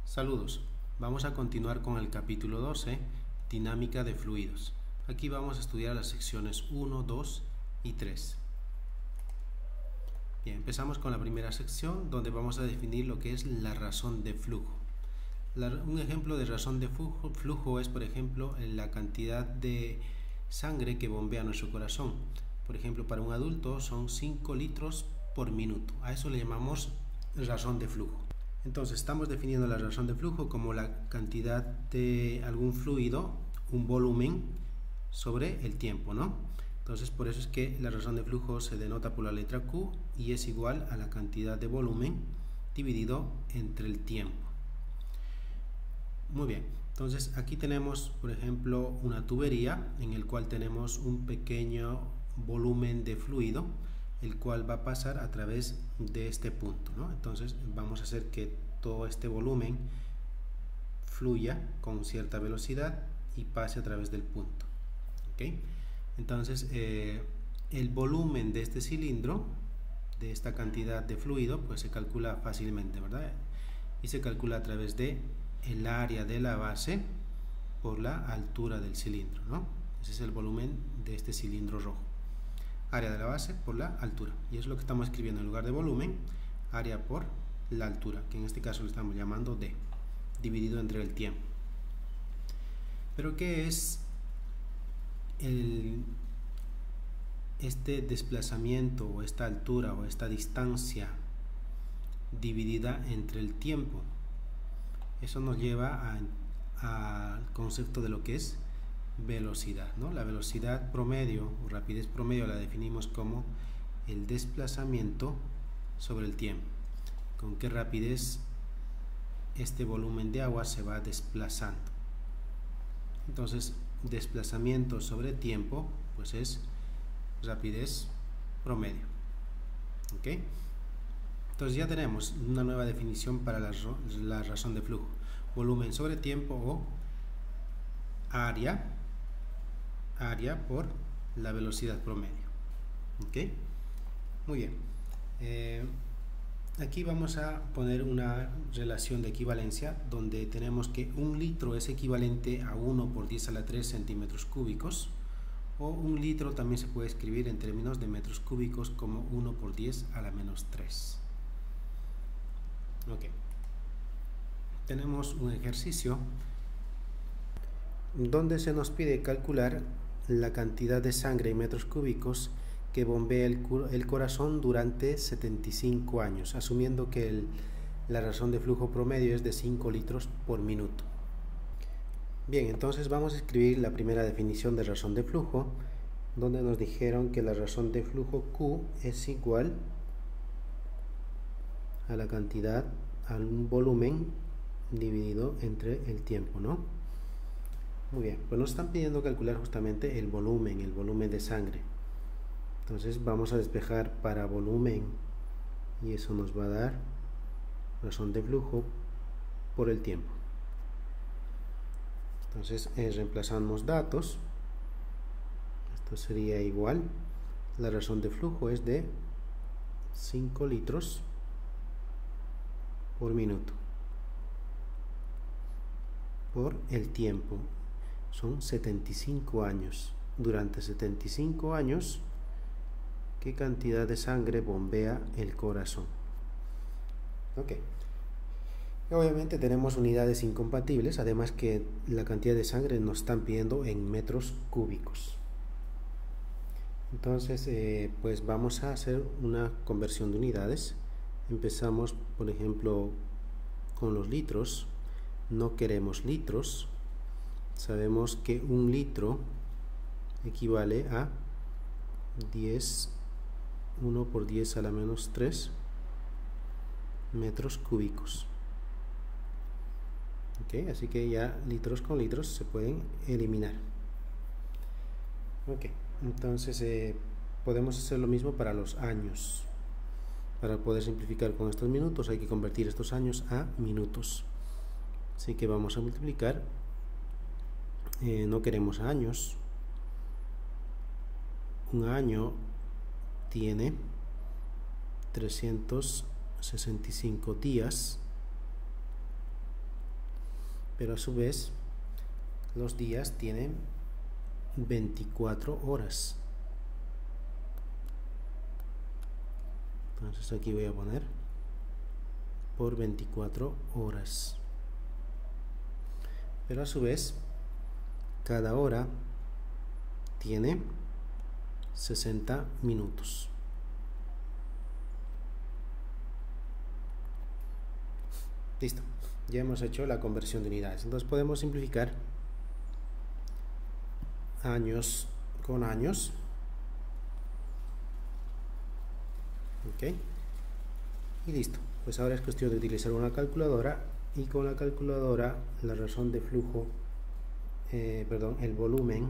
Saludos, vamos a continuar con el capítulo 12, dinámica de fluidos. Aquí vamos a estudiar las secciones 1, 2 y 3. Bien, empezamos con la primera sección donde vamos a definir lo que es la razón de flujo. Un ejemplo de razón de flujo es, por ejemplo, la cantidad de sangre que bombea nuestro corazón. Por ejemplo, para un adulto son 5 litros por minuto. A eso le llamamos razón de flujo. Entonces estamos definiendo la razón de flujo como la cantidad de algún fluido, un volumen sobre el tiempo, ¿no? Entonces por eso es que la razón de flujo se denota por la letra Q y es igual a la cantidad de volumen dividido entre el tiempo. Muy bien, entonces aquí tenemos por ejemplo una tubería en el cual tenemos un pequeño volumen de fluido el cual va a pasar a través de este punto, ¿no? Entonces vamos a hacer que todo este volumen fluya con cierta velocidad y pase a través del punto, ¿ok? Entonces el volumen de este cilindro, de esta cantidad de fluido, pues se calcula fácilmente, ¿verdad? Y se calcula a través de el área de la base por la altura del cilindro, ¿no? Ese es el volumen de este cilindro rojo. Área de la base por la altura, y es lo que estamos escribiendo en lugar de volumen, área por la altura, que en este caso lo estamos llamando D, dividido entre el tiempo. Pero ¿qué es este desplazamiento o esta altura o esta distancia dividida entre el tiempo? Eso nos lleva al concepto de lo que es velocidad, ¿no? La velocidad promedio o rapidez promedio la definimos como el desplazamiento sobre el tiempo. Con qué rapidez este volumen de agua se va desplazando. Entonces, desplazamiento sobre tiempo, pues es rapidez promedio. ¿Ok? Entonces ya tenemos una nueva definición para la razón de flujo. Volumen sobre tiempo o área por la velocidad promedio. ¿Ok? Muy bien. Aquí vamos a poner una relación de equivalencia donde tenemos que un litro es equivalente a 1 por 10 a la 3 centímetros cúbicos, o un litro también se puede escribir en términos de metros cúbicos como 1 por 10 a la menos 3. Ok. Tenemos un ejercicio donde se nos pide calcular la cantidad de sangre en metros cúbicos que bombea el corazón durante 75 años, asumiendo que la razón de flujo promedio es de 5 litros por minuto. Bien, entonces vamos a escribir la primera definición de razón de flujo, donde nos dijeron que la razón de flujo Q es igual a la cantidad, al volumen dividido entre el tiempo, ¿no? Muy bien, pues nos están pidiendo calcular justamente el volumen de sangre. Entonces vamos a despejar para volumen y eso nos va a dar razón de flujo por el tiempo. Entonces reemplazamos datos. Esto sería igual. La razón de flujo es de 5 litros por minuto por el tiempo. Son 75 años. Durante 75 años, ¿qué cantidad de sangre bombea el corazón? Ok. Obviamente tenemos unidades incompatibles, además que la cantidad de sangre nos están pidiendo en metros cúbicos. Entonces, pues vamos a hacer una conversión de unidades. Empezamos, por ejemplo, con los litros. No queremos litros. Sabemos que un litro equivale a 1 por 10 a la menos 3 metros cúbicos. Ok, así que ya litros con litros se pueden eliminar. Ok, entonces podemos hacer lo mismo para los años. Para poder simplificar con estos minutos hay que convertir estos años a minutos. Así que vamos a multiplicar. No queremos años. Un año tiene 365 días pero a su vez los días tienen 24 horas. Entonces aquí voy a poner por 24 horas. Pero a su vez, cada hora tiene 60 minutos. Listo, ya hemos hecho la conversión de unidades. Entonces podemos simplificar años con años. Ok, y listo. Pues ahora es cuestión de utilizar una calculadora, y con la calculadora la razón de flujo, el volumen,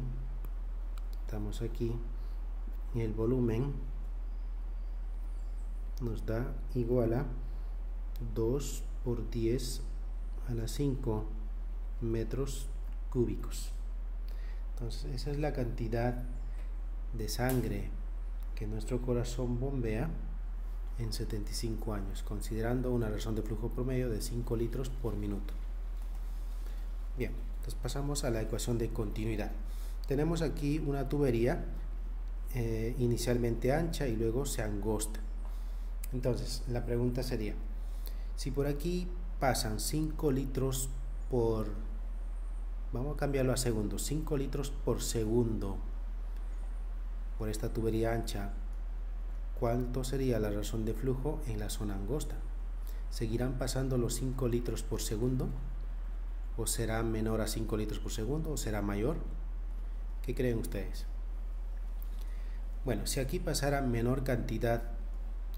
estamos aquí, y el volumen nos da igual a 2 por 10 a la 5 metros cúbicos. Entonces esa es la cantidad de sangre que nuestro corazón bombea en 75 años, considerando una razón de flujo promedio de 5 litros por minuto. Bien, entonces pasamos a la ecuación de continuidad. Tenemos aquí una tubería inicialmente ancha y luego se angosta. Entonces la pregunta sería, si por aquí pasan 5 litros por, vamos a cambiarlo a segundos, 5 litros por segundo por esta tubería ancha, ¿cuánto sería la razón de flujo en la zona angosta? ¿Seguirán pasando los 5 litros por segundo? ¿O será menor a 5 litros por segundo? ¿O será mayor? ¿Qué creen ustedes? Bueno, si aquí pasara menor cantidad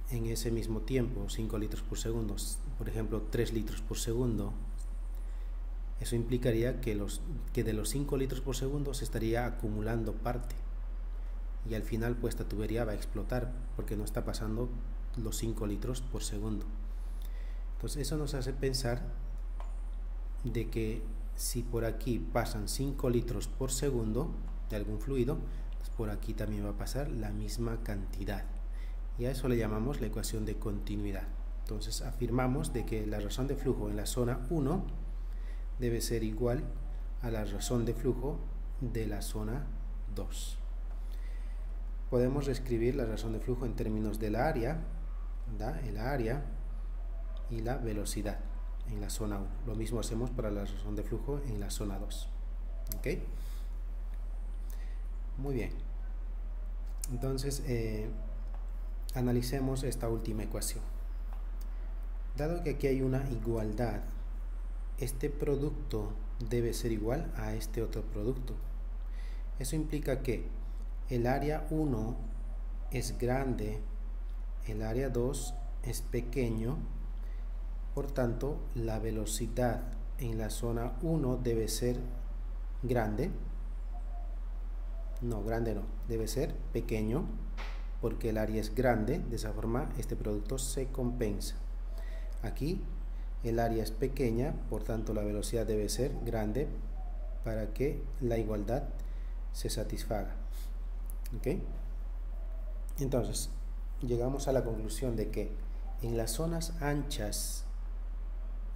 en ese mismo tiempo, 5 litros por segundo, por ejemplo 3 litros por segundo, eso implicaría que de los 5 litros por segundo se estaría acumulando parte, y al final pues esta tubería va a explotar porque no está pasando los 5 litros por segundo. Entonces eso nos hace pensar de que si por aquí pasan 5 litros por segundo de algún fluido, pues por aquí también va a pasar la misma cantidad, y a eso le llamamos la ecuación de continuidad. Entonces afirmamos de que la razón de flujo en la zona 1 debe ser igual a la razón de flujo de la zona 2. Podemos reescribir la razón de flujo en términos del área, el área y la velocidad en la zona 1. Lo mismo hacemos para la razón de flujo en la zona 2. ¿Ok? Muy bien. Entonces, analicemos esta última ecuación. Dado que aquí hay una igualdad, este producto debe ser igual a este otro producto. Eso implica que el área 1 es grande, el área 2 es pequeño, por tanto la velocidad en la zona 1 debe ser grande. No, grande no, debe ser pequeño, porque el área es grande. De esa forma este producto se compensa. Aquí el área es pequeña, por tanto la velocidad debe ser grande para que la igualdad se satisfaga. ¿Ok? Entonces llegamos a la conclusión de que en las zonas anchas,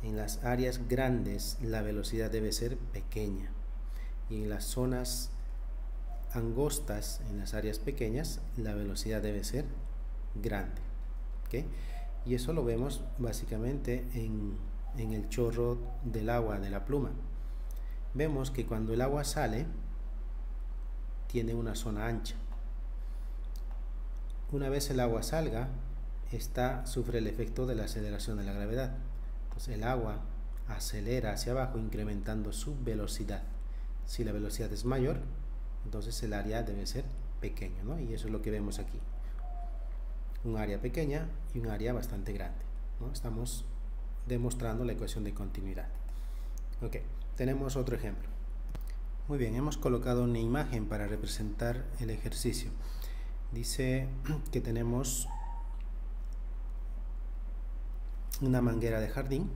en las áreas grandes, la velocidad debe ser pequeña, y en las zonas angostas, en las áreas pequeñas, la velocidad debe ser grande. ¿Ok? Y eso lo vemos básicamente en el chorro del agua de la pluma. Vemos que cuando el agua sale tiene una zona ancha. Una vez el agua salga, sufre el efecto de la aceleración de la gravedad. Entonces el agua acelera hacia abajo, incrementando su velocidad. Si la velocidad es mayor, entonces el área debe ser pequeño, ¿no? Y eso es lo que vemos aquí. Un área pequeña y un área bastante grande, ¿no? Estamos demostrando la ecuación de continuidad. Ok, tenemos otro ejemplo. Muy bien, hemos colocado una imagen para representar el ejercicio. Dice que tenemos una manguera de jardín.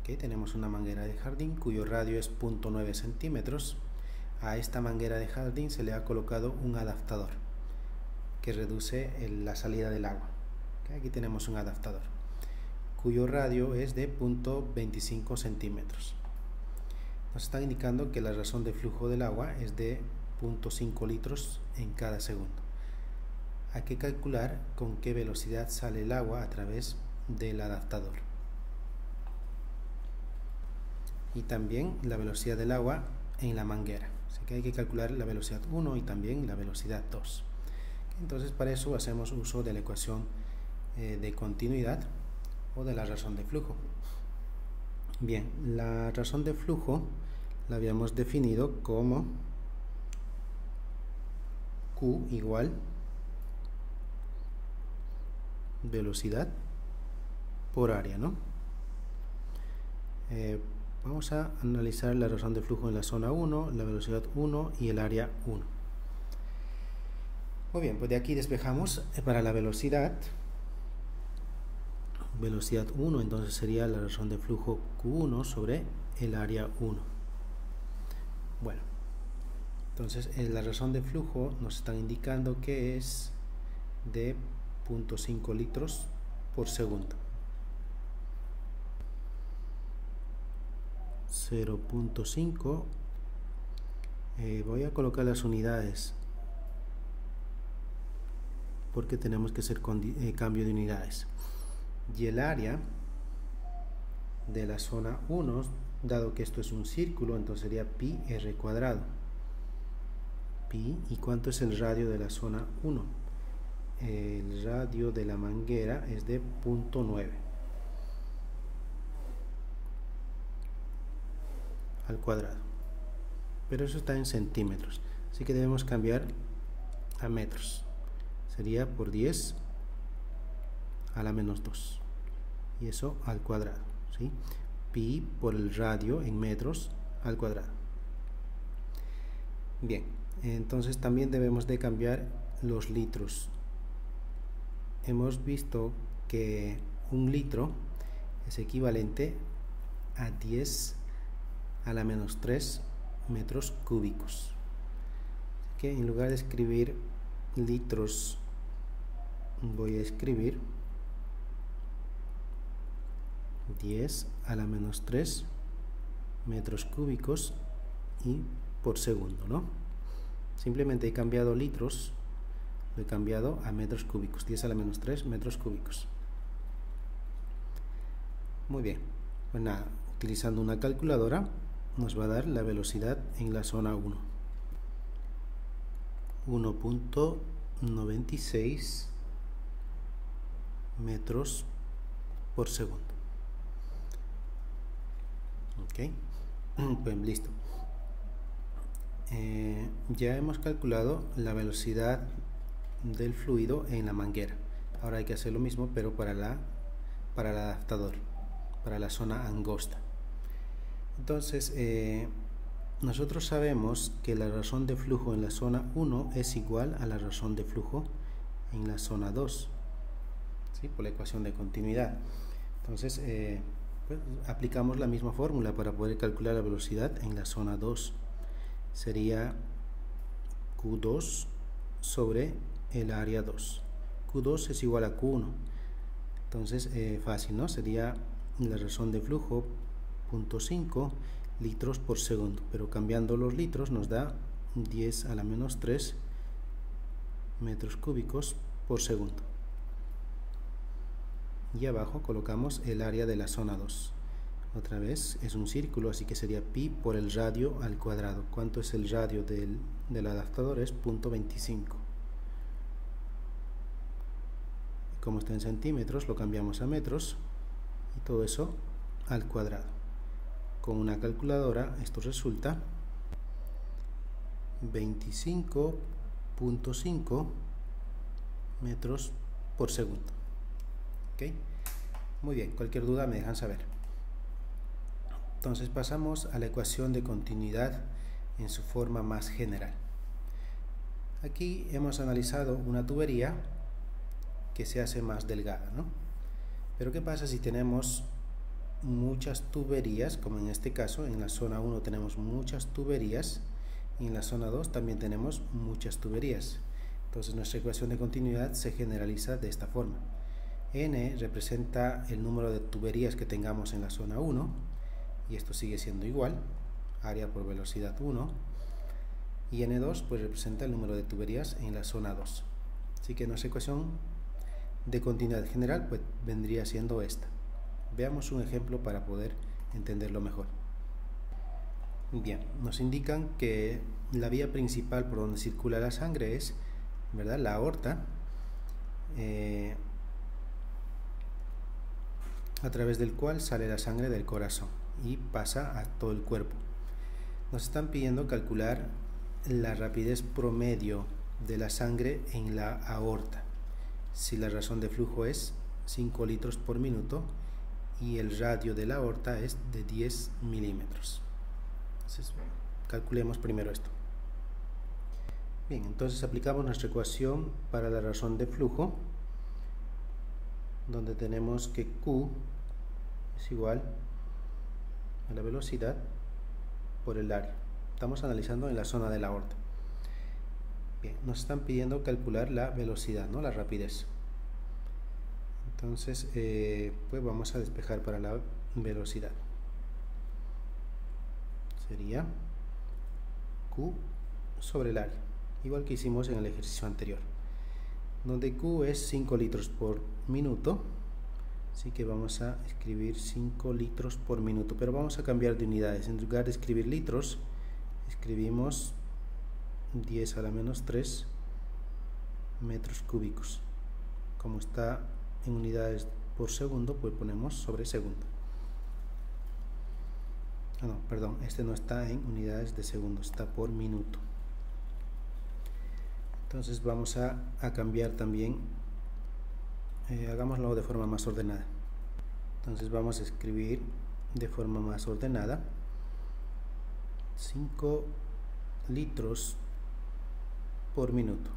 Okay, tenemos una manguera de jardín cuyo radio es 0.9 centímetros. A esta manguera de jardín se le ha colocado un adaptador que reduce la salida del agua. Okay, aquí tenemos un adaptador cuyo radio es de 0.25 centímetros. Nos están indicando que la razón de flujo del agua es de 0.5 litros en cada segundo. Hay que calcular con qué velocidad sale el agua a través del adaptador. Y también la velocidad del agua en la manguera. Así que hay que calcular la velocidad 1 y también la velocidad 2. Entonces para eso hacemos uso de la ecuación de continuidad o de la razón de flujo. Bien, la razón de flujo la habíamos definido como Q igual velocidad por área, ¿no? Vamos a analizar la razón de flujo en la zona 1, la velocidad 1 y el área 1. Muy bien, pues de aquí despejamos para la velocidad 1, entonces sería la razón de flujo Q1 sobre el área 1. Bueno, entonces la razón de flujo nos están indicando que es de 0.5 litros por segundo. 0.5. Voy a colocar las unidades porque tenemos que hacer cambio de unidades. Y el área de la zona 1, dado que esto es un círculo, entonces sería pi r cuadrado. Pi, ¿y cuánto es el radio de la zona 1? El radio de la manguera es de 0.9 al cuadrado, pero eso está en centímetros, así que debemos cambiar a metros. Sería por 10 a la menos 2 y eso al cuadrado, ¿sí? Pi por el radio en metros al cuadrado. Bien, entonces también debemos de cambiar los litros. Hemos visto que un litro es equivalente a 10 a la menos 3 metros cúbicos. Así que en lugar de escribir litros, voy a escribir 10 a la menos 3 metros cúbicos y por segundo, ¿no? Simplemente he cambiado litros, lo he cambiado a metros cúbicos, 10 a la menos 3 metros cúbicos. Muy bien, pues nada, utilizando una calculadora nos va a dar la velocidad en la zona 1. 1.96 metros por segundo. Ok, pues listo. Ya hemos calculado la velocidad del fluido en la manguera. Ahora hay que hacer lo mismo, pero para el adaptador, para la zona angosta. Entonces, nosotros sabemos que la razón de flujo en la zona 1 es igual a la razón de flujo en la zona 2, ¿sí? Por la ecuación de continuidad. Entonces, pues, aplicamos la misma fórmula para poder calcular la velocidad en la zona 2. Sería Q2 sobre el área 2. Q2 es igual a Q1. Entonces, fácil, ¿no? Sería la razón de flujo 0.5 litros por segundo, pero cambiando los litros nos da 10 a la menos 3 metros cúbicos por segundo. Y abajo colocamos el área de la zona 2. Otra vez es un círculo, así que sería pi por el radio al cuadrado. ¿Cuánto es el radio del adaptador? Es 0.25. Como está en centímetros, lo cambiamos a metros y todo eso al cuadrado. Con una calculadora esto resulta 25.5 metros por segundo. ¿Ok? Muy bien, cualquier duda me dejan saber. Entonces pasamos a la ecuación de continuidad en su forma más general. Aquí hemos analizado una tubería que se hace más delgada, ¿no? Pero ¿qué pasa si tenemos muchas tuberías? Como en este caso, en la zona 1 tenemos muchas tuberías y en la zona 2 también tenemos muchas tuberías. Entonces nuestra ecuación de continuidad se generaliza de esta forma. N representa el número de tuberías que tengamos en la zona 1, y esto sigue siendo igual, área por velocidad 1, y N2 pues representa el número de tuberías en la zona 2. Así que nuestra ecuación de continuidad general pues vendría siendo esta. Veamos un ejemplo para poder entenderlo mejor. Bien, nos indican que la vía principal por donde circula la sangre es, ¿verdad?, la aorta, a través del cual sale la sangre del corazón y pasa a todo el cuerpo. Nos están pidiendo calcular la rapidez promedio de la sangre en la aorta. Si la razón de flujo es 5 litros por minuto y el radio de la aorta es de 10 milímetros. Entonces, calculemos primero esto. Bien, entonces aplicamos nuestra ecuación para la razón de flujo, donde tenemos que Q es igual a la velocidad por el área. Estamos analizando en la zona de la aorta. Bien, nos están pidiendo calcular la velocidad, ¿no?, la rapidez. Entonces, pues vamos a despejar para la velocidad. Sería Q sobre el área, igual que hicimos en el ejercicio anterior, donde Q es 5 litros por minuto. Así que vamos a escribir 5 litros por minuto, pero vamos a cambiar de unidades. En lugar de escribir litros, escribimos 10 a la menos 3 metros cúbicos. Como está en unidades por segundo, pues ponemos sobre segundo. No, perdón, este no está en unidades de segundo, está por minuto. Entonces vamos a cambiar también, hagámoslo de forma más ordenada. Entonces vamos a escribir de forma más ordenada 5 litros por minuto.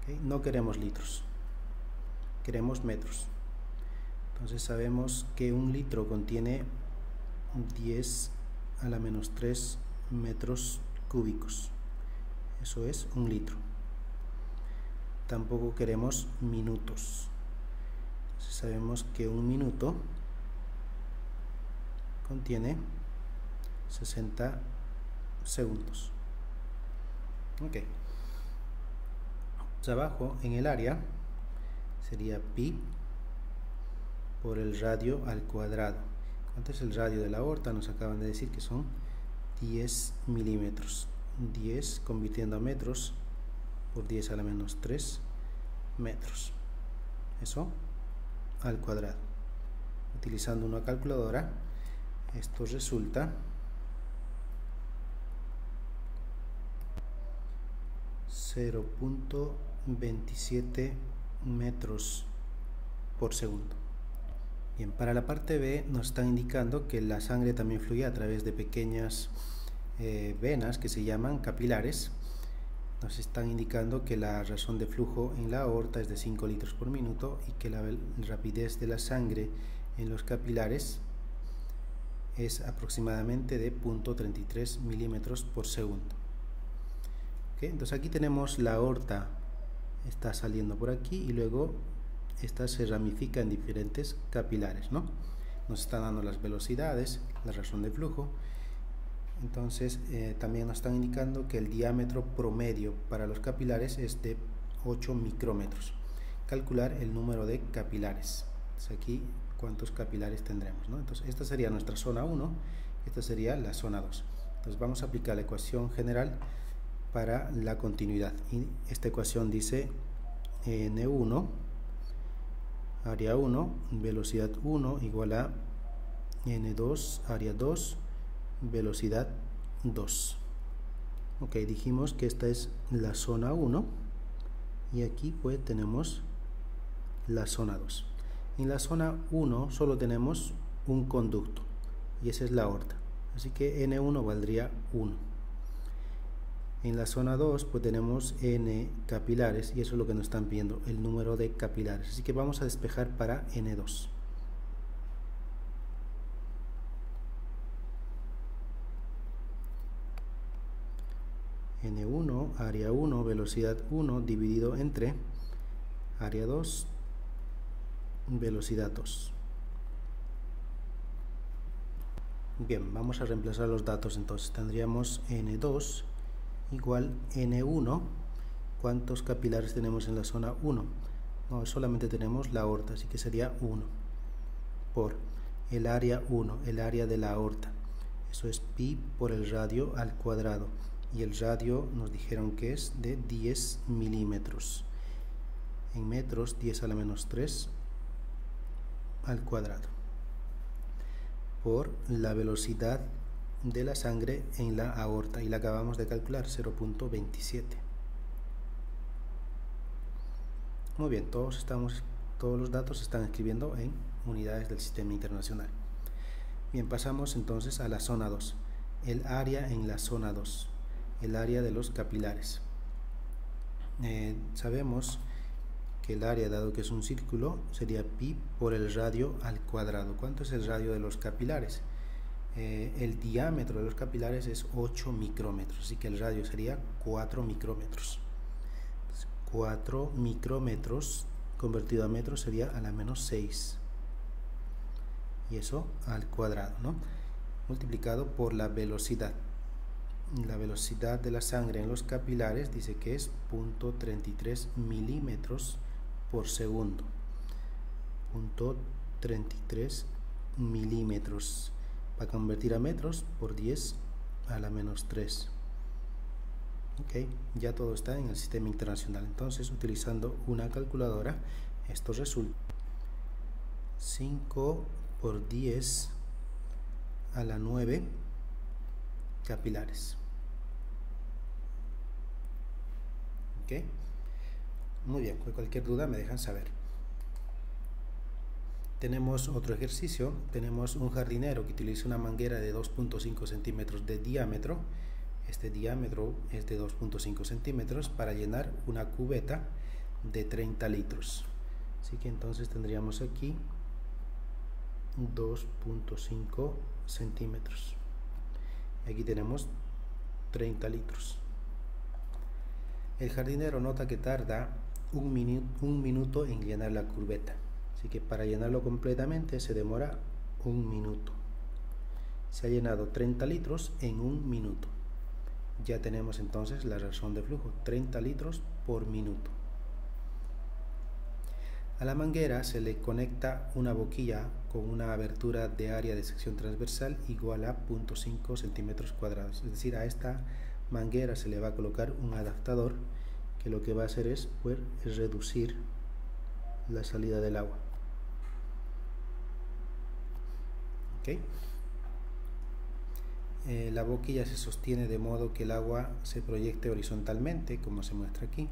¿Okay? No queremos litros, queremos metros. Entonces sabemos que un litro contiene 10 a la menos 3 metros cúbicos. Eso es un litro. Tampoco queremos minutos. Entonces sabemos que un minuto contiene 60 segundos. Ok. Entonces abajo en el área sería pi por el radio al cuadrado. ¿Cuánto es el radio de la aorta? Nos acaban de decir que son 10 milímetros. 10 convirtiendo a metros por 10 a la menos 3 metros. Eso al cuadrado. Utilizando una calculadora, esto resulta 0.27 metros por segundo. Bien, para la parte B nos están indicando que la sangre también fluye a través de pequeñas venas que se llaman capilares. Nos están indicando que la razón de flujo en la aorta es de 5 litros por minuto y que la rapidez de la sangre en los capilares es aproximadamente de 0.33 milímetros por segundo. ¿Okay? Entonces aquí tenemos la aorta, está saliendo por aquí y luego esta se ramifica en diferentes capilares, ¿no? Nos están dando las velocidades, la razón de flujo. Entonces también nos están indicando que el diámetro promedio para los capilares es de 8 micrómetros. Calcular el número de capilares. Entonces aquí cuántos capilares tendremos, ¿no? Entonces esta sería nuestra zona 1, esta sería la zona 2. Entonces vamos a aplicar la ecuación general para la continuidad. Y esta ecuación dice N1, área 1, velocidad 1 igual a N2, área 2, velocidad 2. Ok, dijimos que esta es la zona 1 y aquí pues tenemos la zona 2. En la zona 1 solo tenemos un conducto y esa es la aorta, así que N1 valdría 1. En la zona 2 pues tenemos N capilares y eso es lo que nos están pidiendo, el número de capilares, así que vamos a despejar para N2. N1, área 1, velocidad 1 dividido entre área 2, velocidad 2. Bien, vamos a reemplazar los datos. Entonces tendríamos N2 igual N1. ¿Cuántos capilares tenemos en la zona 1? No, solamente tenemos la aorta, así que sería 1 por el área 1, el área de la aorta. Eso es pi por el radio al cuadrado. Y el radio nos dijeron que es de 10 milímetros. En metros, 10 a la menos 3 al cuadrado. Por la velocidad de la sangre en la aorta. Y la acabamos de calcular, 0.27. Muy bien, todos los datos se están escribiendo en unidades del sistema internacional. Bien, pasamos entonces a la zona 2. El área en la zona 2. El área de los capilares. Sabemos que el área, dado que es un círculo, sería pi por el radio al cuadrado. ¿Cuánto es el radio de los capilares? El diámetro de los capilares es 8 micrómetros, así que el radio sería 4 micrómetros. 4 micrómetros convertido a metros sería a la menos 6. Y eso al cuadrado, ¿no? Multiplicado por la velocidad. La velocidad de la sangre en los capilares dice que es 0.33 milímetros por segundo. 0.33 milímetros. Para convertir a metros por 10 a la menos 3. Ok, ya todo está en el sistema internacional. Entonces, utilizando una calculadora, esto resulta 5 por 10 a la 9 capilares. Ok, muy bien, cualquier duda me dejan saber. Tenemos otro ejercicio. Tenemos un jardinero que utiliza una manguera de 2.5 centímetros de diámetro. Este diámetro es de 2.5 centímetros para llenar una cubeta de 30 litros. Así que entonces tendríamos aquí 2.5 centímetros. Aquí tenemos 30 litros. El jardinero nota que tarda un minuto en llenar la cubeta. Así que para llenarlo completamente se demora 1 minuto. Se ha llenado 30 litros en 1 minuto. Ya tenemos entonces la razón de flujo, 30 litros por minuto. A la manguera se le conecta una boquilla con una abertura de área de sección transversal igual a 0.5 centímetros cuadrados. Es decir, a esta manguera se le va a colocar un adaptador que lo que va a hacer es reducir la salida del agua. ¿Okay? La boquilla se sostiene de modo que el agua se proyecte horizontalmente, como se muestra aquí,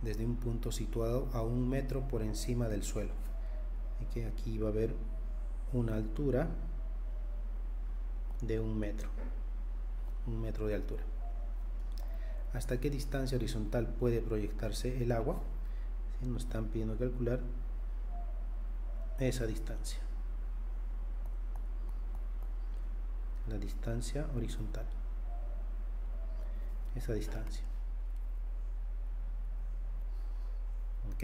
desde un punto situado a 1 metro por encima del suelo. Aquí va a haber una altura de 1 metro, 1 metro de altura. ¿Hasta qué distancia horizontal puede proyectarse el agua? ¿Sí? Nos están pidiendo calcular esa distancia. La distancia horizontal, esa distancia. Ok,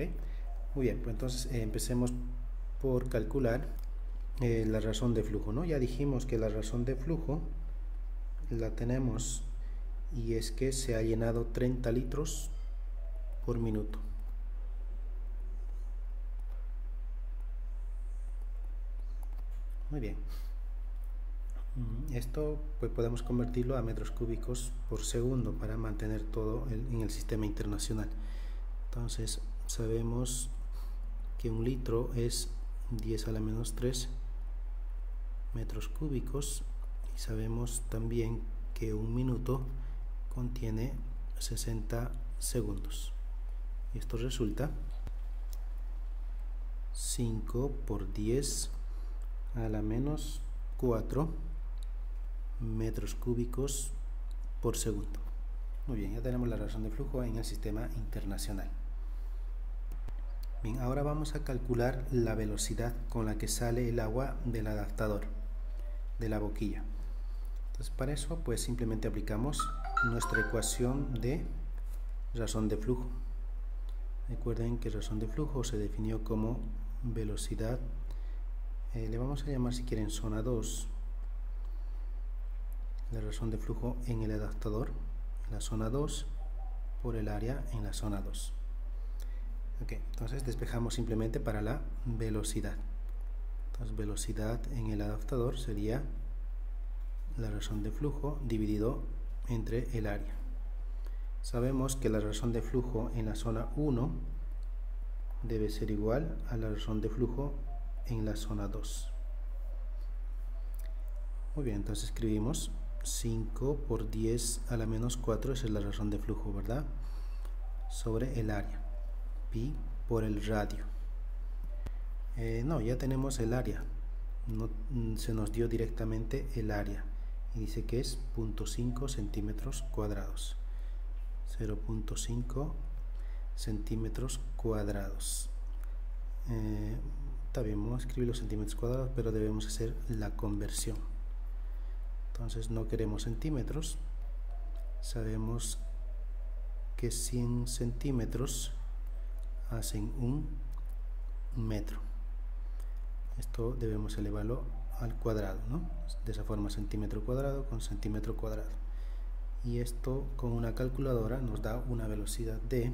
muy bien, pues entonces empecemos por calcular la razón de flujo, ¿no? Ya dijimos que la razón de flujo la tenemos y es que se ha llenado 30 litros por minuto. Muy bien. Esto pues podemos convertirlo a metros cúbicos por segundo para mantener todo en el sistema internacional. Entonces sabemos que 1 litro es 10 a la menos 3 metros cúbicos y sabemos también que 1 minuto contiene 60 segundos. Y esto resulta 5 por 10 a la menos 4 metros cúbicos por segundo. Muy bien, ya tenemos la razón de flujo en el sistema internacional. Bien, ahora vamos a calcular la velocidad con la que sale el agua del adaptador, de la boquilla. Entonces, para eso, pues simplemente aplicamos nuestra ecuación de razón de flujo. Recuerden que razón de flujo se definió como velocidad, le vamos a llamar, si quieren, zona 2, la razón de flujo en el adaptador, la zona 2, por el área en la zona 2. Ok, entonces despejamos simplemente para la velocidad. Entonces velocidad en el adaptador sería la razón de flujo dividido entre el área. Sabemos que la razón de flujo en la zona 1 debe ser igual a la razón de flujo en la zona 2. Muy bien, entonces escribimos 5 por 10 a la menos 4, esa es la razón de flujo, ¿verdad? Sobre el área, pi por el radio. No, ya tenemos el área, no, se nos dio directamente el área y dice que es 0.5 centímetros cuadrados. 0.5 centímetros cuadrados. Está bien, vamos a escribir los centímetros cuadrados, pero debemos hacer la conversión. Entonces no queremos centímetros, sabemos que 100 centímetros hacen un metro. Esto debemos elevarlo al cuadrado, ¿no? De esa forma, centímetro cuadrado con centímetro cuadrado. Y esto con una calculadora nos da una velocidad de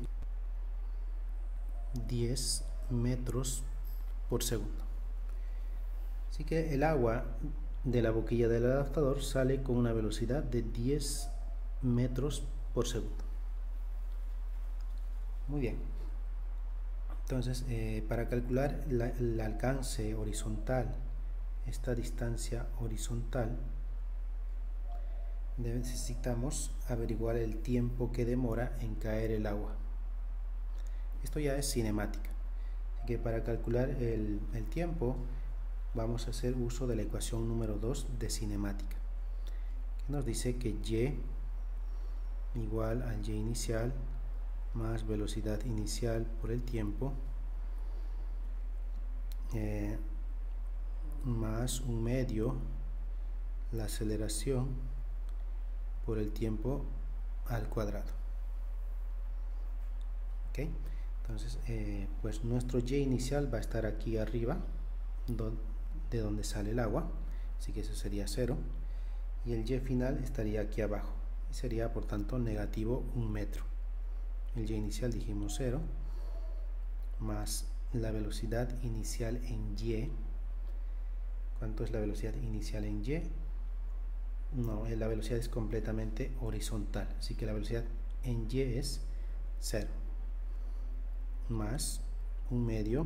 10 metros por segundo. Así que el agua de la boquilla del adaptador sale con una velocidad de 10 metros por segundo. Muy bien. Entonces, para calcular el alcance horizontal, esta distancia horizontal, necesitamos averiguar el tiempo que demora en caer el agua. Esto ya es cinemática. Así que para calcular el tiempo, vamos a hacer uso de la ecuación número 2 de cinemática, que nos dice que y igual al y inicial más velocidad inicial por el tiempo más un medio la aceleración por el tiempo al cuadrado. ¿Ok? Entonces pues nuestro y inicial va a estar aquí arriba de donde sale el agua, así que eso sería 0, y el y final estaría aquí abajo y sería por tanto negativo 1 metro. El y inicial dijimos 0 más la velocidad inicial en y. ¿Cuánto es la velocidad inicial en y? No, la velocidad es completamente horizontal, así que la velocidad en y es 0 más un medio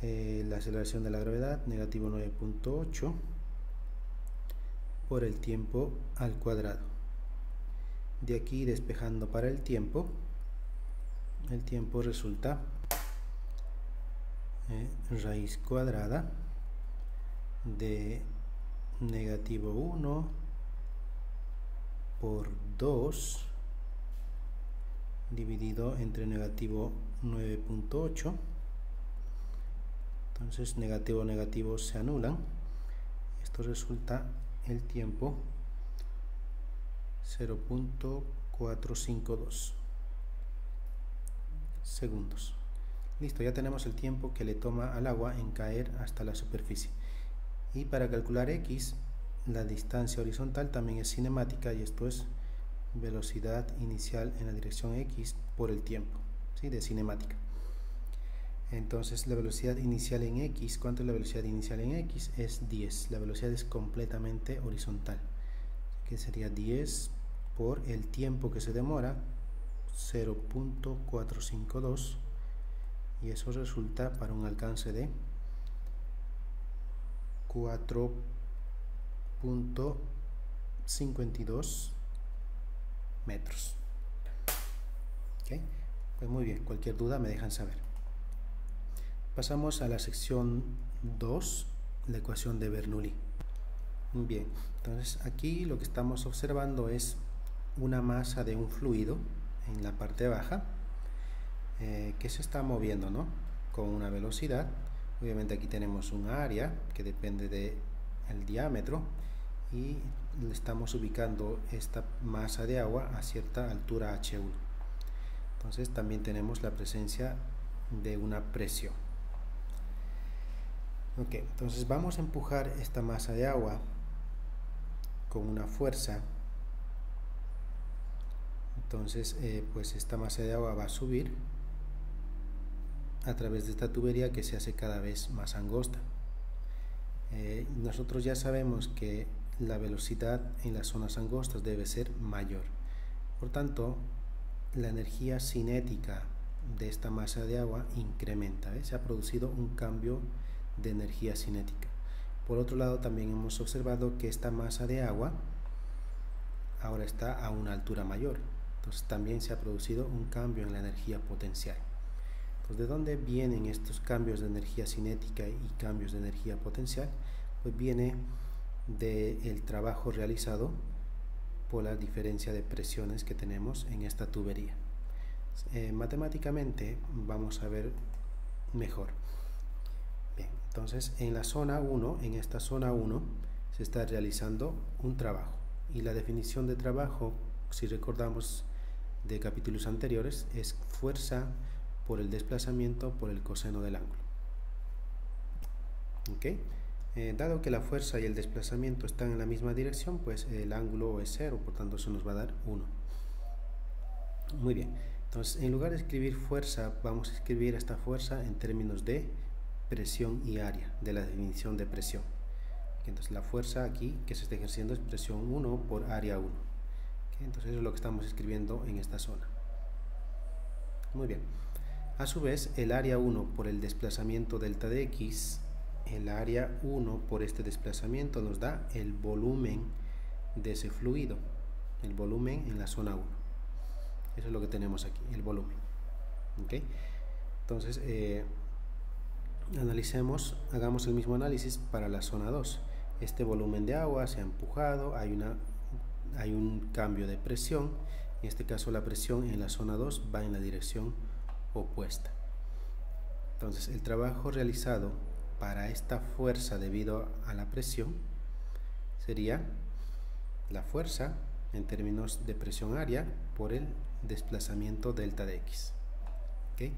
la aceleración de la gravedad, negativo 9.8 por el tiempo al cuadrado. De aquí despejando para el tiempo resulta raíz cuadrada de negativo 1 por 2 dividido entre negativo 9.8. Entonces negativo negativo se anulan. Esto resulta el tiempo 0.452 segundos. Listo, ya tenemos el tiempo que le toma al agua en caer hasta la superficie. Y para calcular x, la distancia horizontal también es cinemática, y esto es velocidad inicial en la dirección x por el tiempo, ¿sí? De cinemática. Entonces la velocidad inicial en x, ¿cuánto es la velocidad inicial en x? Es 10. La velocidad es completamente horizontal, que sería 10 por el tiempo que se demora, 0.452, y eso resulta para un alcance de 4.52 metros. ¿Okay? Pues muy bien, cualquier duda me dejan saber. Pasamos a la sección 2, la ecuación de Bernoulli. Bien, entonces aquí lo que estamos observando es una masa de un fluido en la parte baja que se está moviendo, ¿no? Con una velocidad. Obviamente aquí tenemos un área que depende del diámetro, y le estamos ubicando esta masa de agua a cierta altura H1. Entonces también tenemos la presencia de una presión. Ok, entonces vamos a empujar esta masa de agua con una fuerza. Entonces pues esta masa de agua va a subir a través de esta tubería que se hace cada vez más angosta. Nosotros ya sabemos que la velocidad en las zonas angostas debe ser mayor. Por tanto, la energía cinética de esta masa de agua incrementa. Se ha producido un cambio de energía cinética. Por otro lado, también hemos observado que esta masa de agua ahora está a una altura mayor. Entonces también se ha producido un cambio en la energía potencial. Pues ¿de dónde vienen estos cambios de energía cinética y cambios de energía potencial? Pues viene del trabajo realizado por la diferencia de presiones que tenemos en esta tubería. Matemáticamente vamos a ver mejor. Bien, entonces en la zona 1, en esta zona 1, se está realizando un trabajo. Y la definición de trabajo, si recordamos de capítulos anteriores, es fuerza por el desplazamiento por el coseno del ángulo. ¿Ok? Dado que la fuerza y el desplazamiento están en la misma dirección, pues el ángulo es 0, por tanto eso nos va a dar 1. Muy bien, entonces en lugar de escribir fuerza, vamos a escribir esta fuerza en términos de presión y área, de la definición de presión. Entonces la fuerza aquí que se está ejerciendo es presión 1 por área 1. Entonces eso es lo que estamos escribiendo en esta zona. Muy bien. A su vez, el área 1 por el desplazamiento delta de x, el área 1 por este desplazamiento nos da el volumen de ese fluido, el volumen en la zona 1. Eso es lo que tenemos aquí, el volumen. ¿Okay? Entonces, hagamos el mismo análisis para la zona 2. Este volumen de agua se ha empujado, hay un cambio de presión. En este caso la presión en la zona 2 va en la dirección opuesta. Entonces el trabajo realizado para esta fuerza debido a la presión sería la fuerza en términos de presión área por el desplazamiento delta de x. ¿Okay?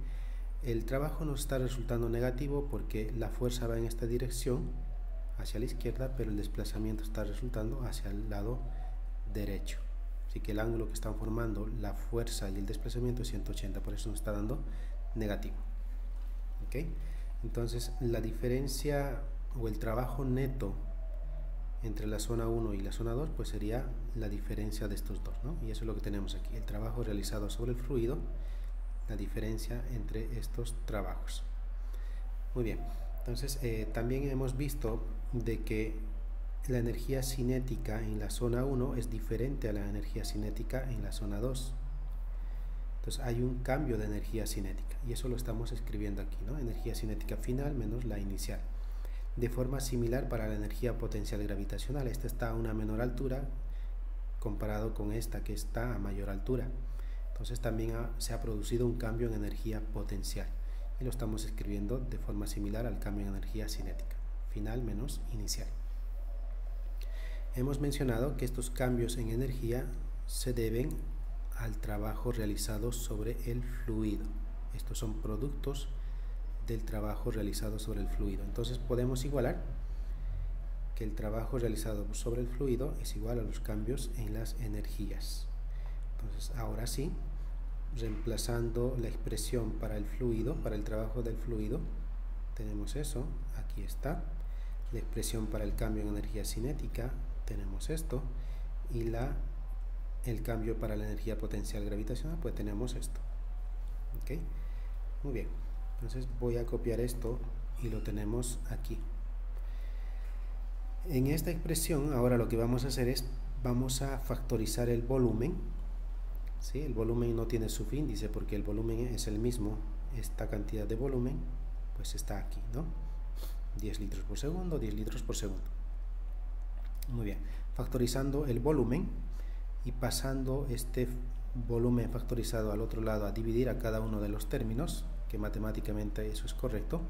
El trabajo nos está resultando negativo porque la fuerza va en esta dirección hacia la izquierda, pero el desplazamiento está resultando hacia el lado derecho. Así que el ángulo que están formando la fuerza y el desplazamiento es 180, por eso nos está dando negativo. ¿Okay? Entonces la diferencia o el trabajo neto entre la zona 1 y la zona 2 pues sería la diferencia de estos dos, ¿no? Y eso es lo que tenemos aquí, el trabajo realizado sobre el fluido, la diferencia entre estos trabajos. Muy bien, entonces también hemos visto de que la energía cinética en la zona 1 es diferente a la energía cinética en la zona 2. Entonces hay un cambio de energía cinética y eso lo estamos escribiendo aquí, ¿no? Energía cinética final menos la inicial. De forma similar para la energía potencial gravitacional, esta está a una menor altura comparado con esta que está a mayor altura. Entonces también se ha producido un cambio en energía potencial y lo estamos escribiendo de forma similar al cambio en energía cinética, final menos inicial. Hemos mencionado que estos cambios en energía se deben al trabajo realizado sobre el fluido. Estos son productos del trabajo realizado sobre el fluido. Entonces podemos igualar que el trabajo realizado sobre el fluido es igual a los cambios en las energías. Entonces ahora sí, reemplazando la expresión para el fluido, para el trabajo del fluido, tenemos eso, aquí está, la expresión para el cambio en energía cinética, tenemos esto, y el cambio para la energía potencial gravitacional, pues tenemos esto. ¿Ok? Muy bien, entonces voy a copiar esto y lo tenemos aquí. En esta expresión ahora lo que vamos a hacer es, vamos a factorizar el volumen. ¿Sí? El volumen no tiene subíndice porque el volumen es el mismo, esta cantidad de volumen pues está aquí, ¿no? 10 litros por segundo, 10 litros por segundo. Muy bien, factorizando el volumen y pasando este volumen factorizado al otro lado a dividir a cada uno de los términos, que matemáticamente eso es correcto,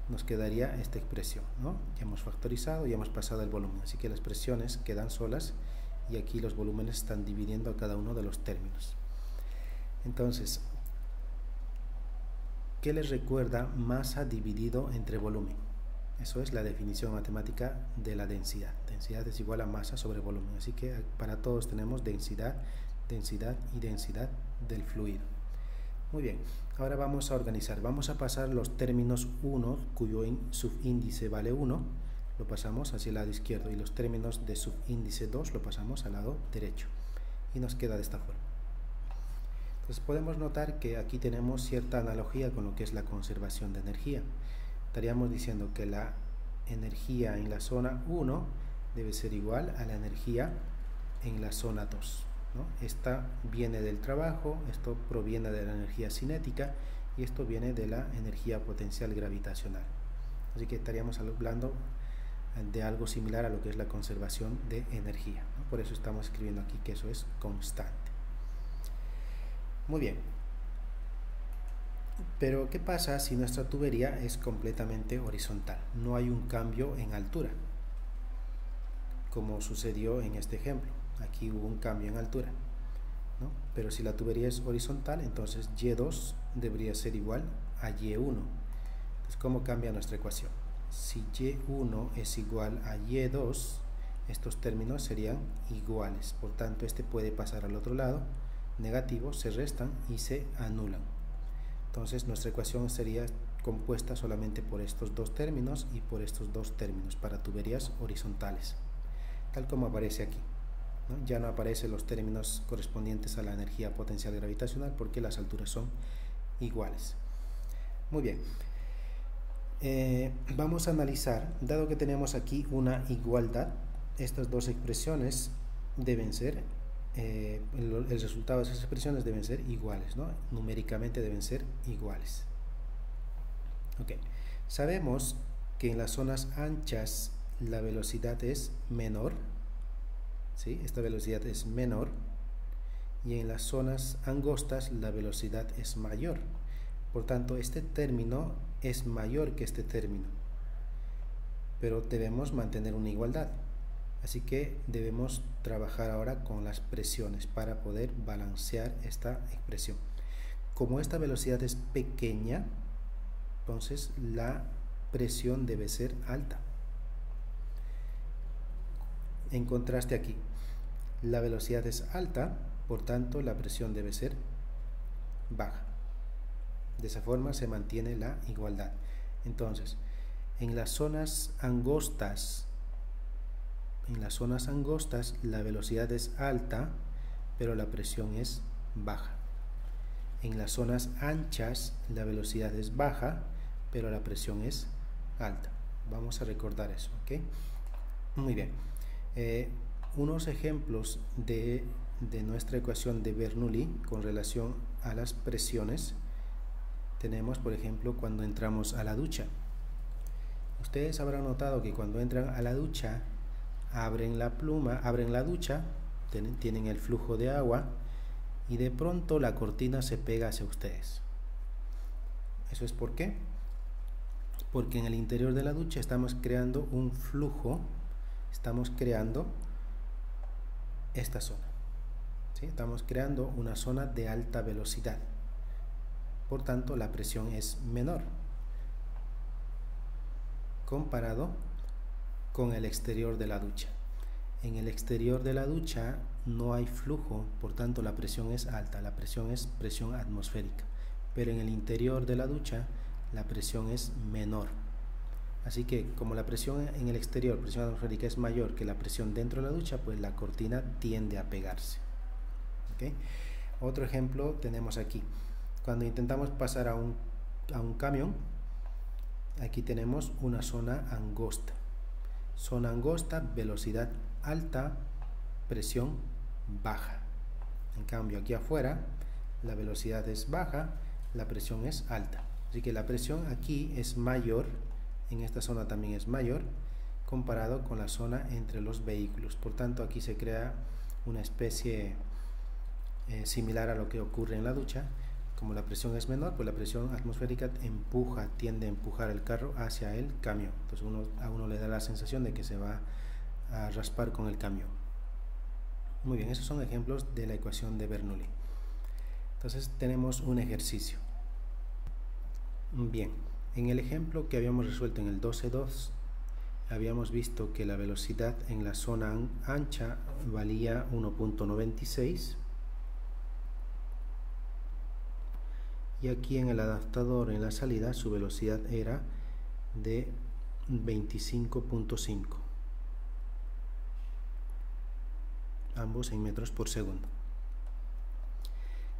nos quedaría esta expresión, ¿no? Ya hemos factorizado y hemos pasado el volumen, así que las expresiones quedan solas y aquí los volúmenes están dividiendo a cada uno de los términos. Entonces, ¿qué les recuerda masa dividido entre volumen? Eso es la definición matemática de la densidad. Densidad es igual a masa sobre volumen. Así que para todos tenemos densidad, densidad y densidad del fluido. Muy bien, ahora vamos a organizar. Vamos a pasar los términos 1, cuyo subíndice vale 1, lo pasamos hacia el lado izquierdo, y los términos de subíndice 2 lo pasamos al lado derecho. Y nos queda de esta forma. Entonces podemos notar que aquí tenemos cierta analogía con lo que es la conservación de energía. Estaríamos diciendo que la energía en la zona 1 debe ser igual a la energía en la zona 2, ¿no? Esta viene del trabajo, esto proviene de la energía cinética y esto viene de la energía potencial gravitacional. Así que estaríamos hablando de algo similar a lo que es la conservación de energía, ¿no? Por eso estamos escribiendo aquí que eso es constante. Muy bien. Pero ¿qué pasa si nuestra tubería es completamente horizontal? No hay un cambio en altura, como sucedió en este ejemplo. Aquí hubo un cambio en altura, ¿no? Pero si la tubería es horizontal, entonces Y2 debería ser igual a Y1. Entonces, ¿cómo cambia nuestra ecuación? Si Y1 es igual a Y2, estos términos serían iguales. Por tanto, este puede pasar al otro lado, negativo, se restan y se anulan. Entonces nuestra ecuación sería compuesta solamente por estos dos términos y por estos dos términos para tuberías horizontales, tal como aparece aquí, ¿no? Ya no aparecen los términos correspondientes a la energía potencial gravitacional porque las alturas son iguales. Muy bien, vamos a analizar, dado que tenemos aquí una igualdad, estas dos expresiones deben ser el resultado de esas expresiones deben ser iguales, ¿no? Numéricamente deben ser iguales. Okay. Sabemos que en las zonas anchas la velocidad es menor, ¿sí? Esta velocidad es menor, y en las zonas angostas la velocidad es mayor. Por tanto, este término es mayor que este término, pero debemos mantener una igualdad. Así que debemos trabajar ahora con las presiones para poder balancear esta expresión. Como esta velocidad es pequeña, entonces la presión debe ser alta. En contraste aquí, la velocidad es alta, por tanto la presión debe ser baja. De esa forma se mantiene la igualdad. Entonces, en las zonas angostas la velocidad es alta, pero la presión es baja. En las zonas anchas la velocidad es baja, pero la presión es alta. Vamos a recordar eso, ¿ok? Muy bien. Unos ejemplos de nuestra ecuación de Bernoulli con relación a las presiones tenemos, por ejemplo, cuando entramos a la ducha. Ustedes habrán notado que cuando entran a la ducha abren la ducha, tienen el flujo de agua y de pronto la cortina se pega hacia ustedes. ¿Eso es por qué? Porque en el interior de la ducha estamos creando un flujo, estamos creando esta zona, ¿sí? Estamos creando una zona de alta velocidad, por tanto la presión es menor comparado con el exterior de la ducha. En el exterior de la ducha no hay flujo, por tanto la presión es alta, la presión es presión atmosférica, pero en el interior de la ducha la presión es menor. Así que como la presión en el exterior, presión atmosférica, es mayor que la presión dentro de la ducha, pues la cortina tiende a pegarse. ¿Okay? Otro ejemplo tenemos aquí, cuando intentamos pasar a un camión, aquí tenemos una zona angosta. Zona angosta, velocidad alta, presión baja. En cambio aquí afuera la velocidad es baja, la presión es alta. Así que la presión aquí es mayor, en esta zona también es mayor, comparado con la zona entre los vehículos. Por tanto, aquí se crea una especie similar a lo que ocurre en la ducha. Como la presión es menor, pues la presión atmosférica tiende a empujar el carro hacia el camión. Entonces a uno le da la sensación de que se va a raspar con el camión. Muy bien, esos son ejemplos de la ecuación de Bernoulli. Entonces tenemos un ejercicio. Bien, En el ejemplo que habíamos resuelto en el 12.2, habíamos visto que la velocidad en la zona ancha valía 1.96 y aquí en el adaptador en la salida su velocidad era de 25.5, ambos en metros por segundo.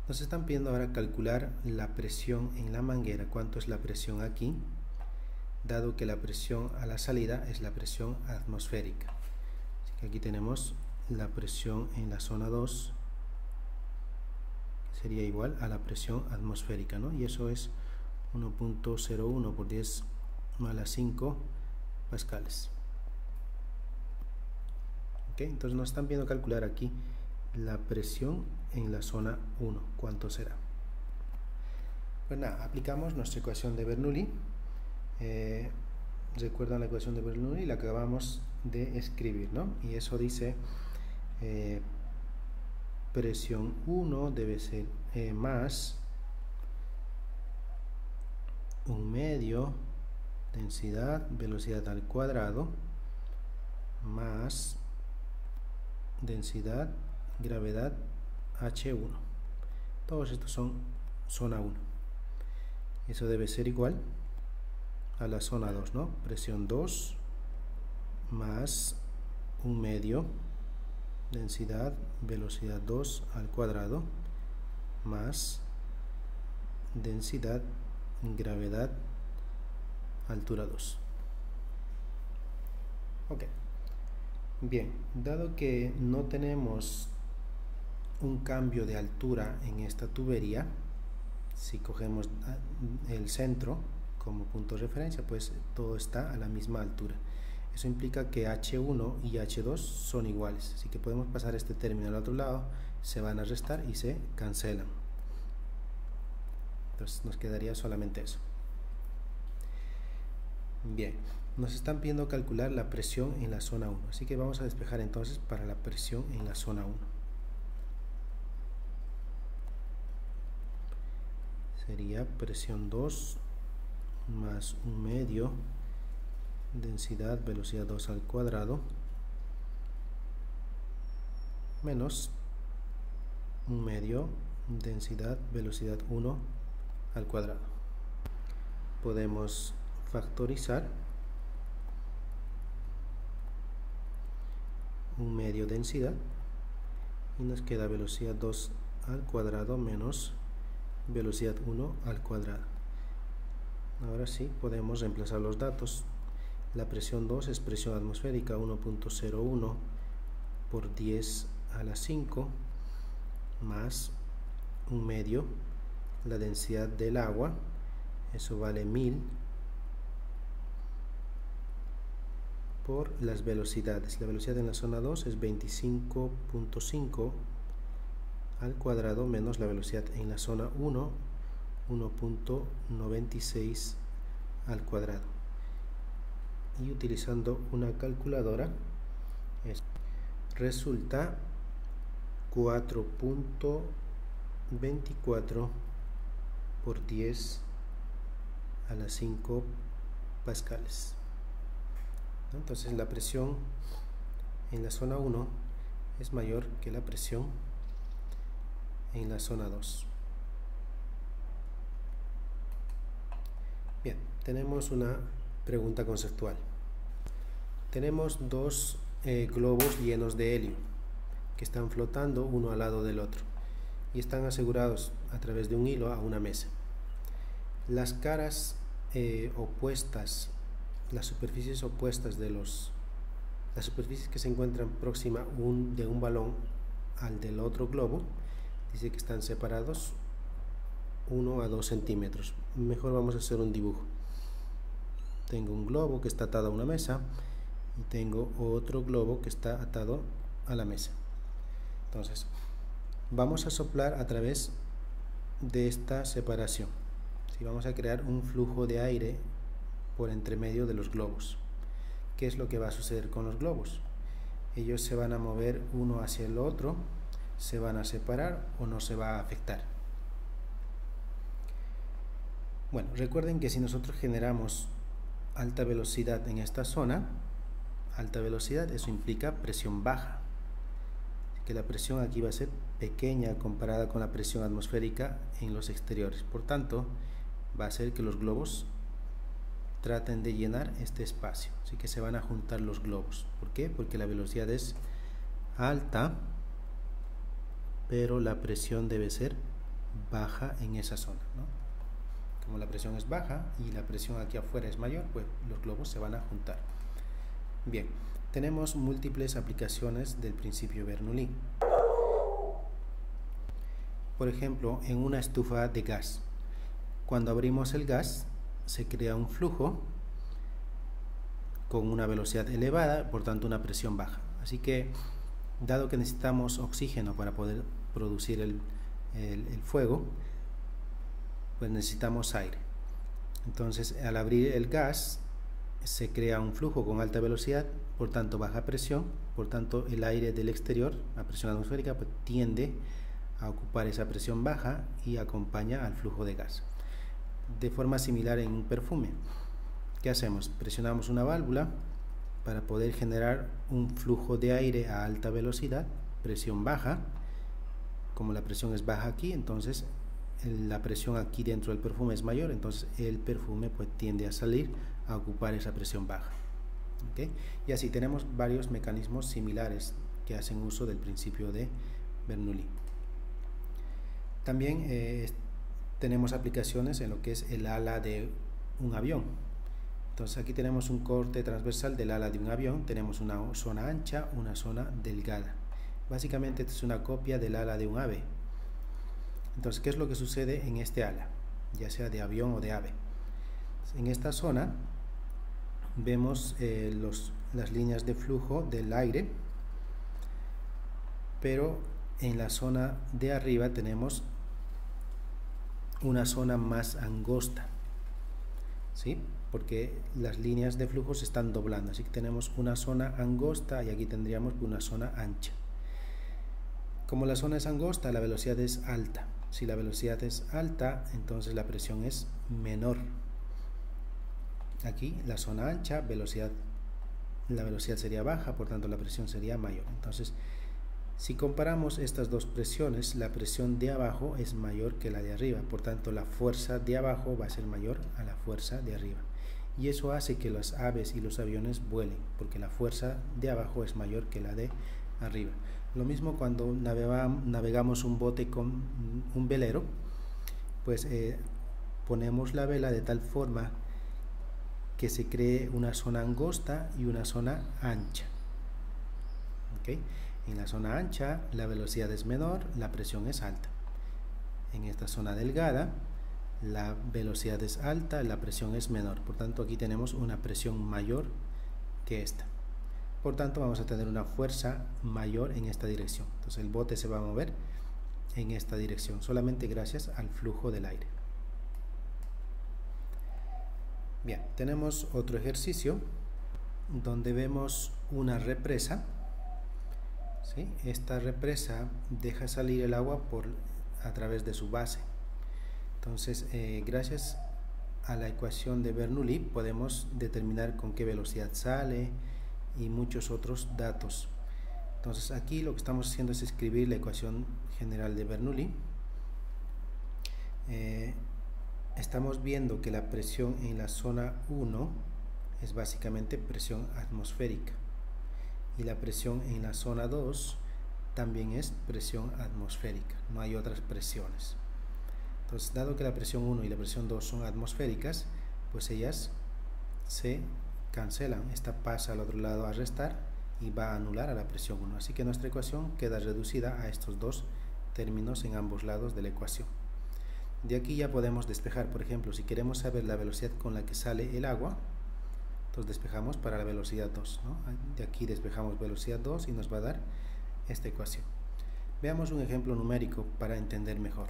Nos están pidiendo ahora calcular la presión en la manguera. ¿Cuánto es la presión aquí? Dado que la presión a la salida es la presión atmosférica. Así que aquí tenemos la presión en la zona 2, que sería igual a la presión atmosférica, ¿no? Y eso es 1.01 por 10 a la 5 pascales. ¿Ok? Entonces nos están pidiendo calcular aquí la presión en la zona 1. ¿Cuánto será? Pues nada, aplicamos nuestra ecuación de Bernoulli. Recuerdan la ecuación de Bernoulli, la acabamos de escribir, ¿no? Y eso dice presión 1 debe ser más un medio densidad velocidad al cuadrado más densidad gravedad H1. Todos estos son zona 1. Eso debe ser igual a la zona 2, ¿no? Presión 2 más un medio densidad velocidad 2 al cuadrado más densidad gravedad altura 2. Ok. Bien, dado que no tenemos un cambio de altura en esta tubería, si cogemos el centro como punto de referencia, pues todo está a la misma altura. Eso implica que H1 y H2 son iguales, así que podemos pasar este término al otro lado, se van a restar y se cancelan. Entonces nos quedaría solamente eso. Bien, nos están pidiendo calcular la presión en la zona 1, así que vamos a despejar entonces para la presión en la zona 1. Sería presión 2 más un medio densidad velocidad 2 al cuadrado menos un medio densidad velocidad 1 al cuadrado. Podemos factorizar un medio densidad y nos queda velocidad 2 al cuadrado menos velocidad 1 al cuadrado. Ahora sí podemos reemplazar los datos. La presión 2 es presión atmosférica 1.01 por 10 a la 5 más un medio la densidad del agua, eso vale 1000 por las velocidades. La velocidad en la zona 2 es 25.5 al cuadrado menos la velocidad en la zona 1 1.96 al cuadrado. Y utilizando una calculadora resulta 4.24 por 10 a la 5 pascales. Entonces la presión en la zona 1 es mayor que la presión en la zona 2. Bien, tenemos una pregunta conceptual. Tenemos dos globos llenos de helio que están flotando uno al lado del otro y están asegurados a través de un hilo a una mesa. Las caras opuestas, las superficies opuestas de las superficies que se encuentran próxima de un balón al del otro globo, dice que están separados 1 a 2 centímetros. Mejor vamos a hacer un dibujo. Tengo un globo que está atado a una mesa y tengo otro globo que está atado a la mesa. Entonces vamos a soplar a través de esta separación. Si vamos a crear un flujo de aire por entre medio de los globos. ¿Qué es lo que va a suceder con los globos? Ellos se van a mover uno hacia el otro, se van a separar o no se va a afectar. Bueno, recuerden que si nosotros generamos alta velocidad en esta zona, alta velocidad, eso implica presión baja. Que la presión aquí va a ser pequeña comparada con la presión atmosférica en los exteriores. Por tanto, va a hacer que los globos traten de llenar este espacio. Así que se van a juntar los globos. ¿Por qué? Porque la velocidad es alta, pero la presión debe ser baja en esa zona, ¿no? Como la presión es baja y la presión aquí afuera es mayor, pues los globos se van a juntar. Bien, tenemos múltiples aplicaciones del principio Bernoulli. Por ejemplo, en una estufa de gas, cuando abrimos el gas se crea un flujo con una velocidad elevada, por tanto una presión baja. Así que, dado que necesitamos oxígeno para poder producir el fuego, pues necesitamos aire. Entonces, al abrir el gas se crea un flujo con alta velocidad, por tanto baja presión, por tanto el aire del exterior, la presión atmosférica, pues tiende a ocupar esa presión baja y acompaña al flujo de gas. De forma similar en un perfume, ¿qué hacemos? Presionamos una válvula para poder generar un flujo de aire a alta velocidad, presión baja. Como la presión es baja aquí, entonces la presión aquí dentro del perfume es mayor, entonces el perfume pues tiende a salir a ocupar esa presión baja. ¿Okay? Y así tenemos varios mecanismos similares que hacen uso del principio de Bernoulli. También tenemos aplicaciones en lo que es el ala de un avión. Entonces aquí tenemos un corte transversal del ala de un avión, tenemos una zona ancha, una zona delgada. Básicamente esta es una copia del ala de un ave. Entonces, ¿qué es lo que sucede en este ala? Ya sea de avión o de ave. En esta zona vemos las líneas de flujo del aire, pero en la zona de arriba tenemos una zona más angosta, ¿sí? Porque las líneas de flujo se están doblando, así que tenemos una zona angosta y aquí tendríamos una zona ancha. Como la zona es angosta, la velocidad es alta. Si la velocidad es alta, entonces la presión es menor. Aquí la zona ancha, la velocidad sería baja, por tanto la presión sería mayor. Entonces, si comparamos estas dos presiones, la presión de abajo es mayor que la de arriba, por tanto la fuerza de abajo va a ser mayor a la fuerza de arriba. Y eso hace que las aves y los aviones vuelen, porque la fuerza de abajo es mayor que la de arriba. Lo mismo cuando navegamos un bote con un velero, pues ponemos la vela de tal forma que se cree una zona angosta y una zona ancha. ¿Okay? En la zona ancha la velocidad es menor, la presión es alta. En esta zona delgada la velocidad es alta, la presión es menor. Por tanto, aquí tenemos una presión mayor que esta. Por tanto, vamos a tener una fuerza mayor en esta dirección. Entonces el bote se va a mover en esta dirección, solamente gracias al flujo del aire. Bien, tenemos otro ejercicio donde vemos una represa. ¿Sí? Esta represa deja salir el agua a través de su base. Entonces, gracias a la ecuación de Bernoulli podemos determinar con qué velocidad sale y muchos otros datos. Entonces aquí lo que estamos haciendo es escribir la ecuación general de Bernoulli. Estamos viendo que la presión en la zona 1 es básicamente presión atmosférica y la presión en la zona 2 también es presión atmosférica, no hay otras presiones. Entonces, dado que la presión 1 y la presión 2 son atmosféricas, pues ellas se cancelan. Esta pasa al otro lado a restar y va a anular a la presión 1. Así que nuestra ecuación queda reducida a estos dos términos en ambos lados de la ecuación. De aquí ya podemos despejar. Por ejemplo, si queremos saber la velocidad con la que sale el agua, entonces despejamos para la velocidad 2, ¿no? De aquí despejamos velocidad 2 y nos va a dar esta ecuación. Veamos un ejemplo numérico para entender mejor.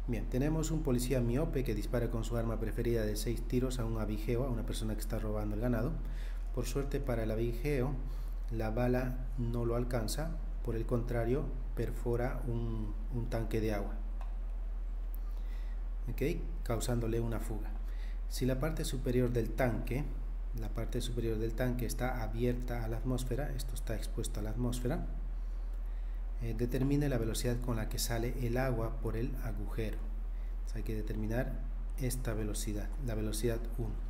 Bien, tenemos un policía miope que dispara con su arma preferida de 6 tiros a un abigeo, a una persona que está robando el ganado. Por suerte para el abigeo, la bala no lo alcanza, por el contrario, perfora un tanque de agua. ¿okay? Causándole una fuga. Si la parte superior del tanque está abierta a la atmósfera, esto está expuesto a la atmósfera, determine la velocidad con la que sale el agua por el agujero. Entonces hay que determinar esta velocidad, la velocidad 1.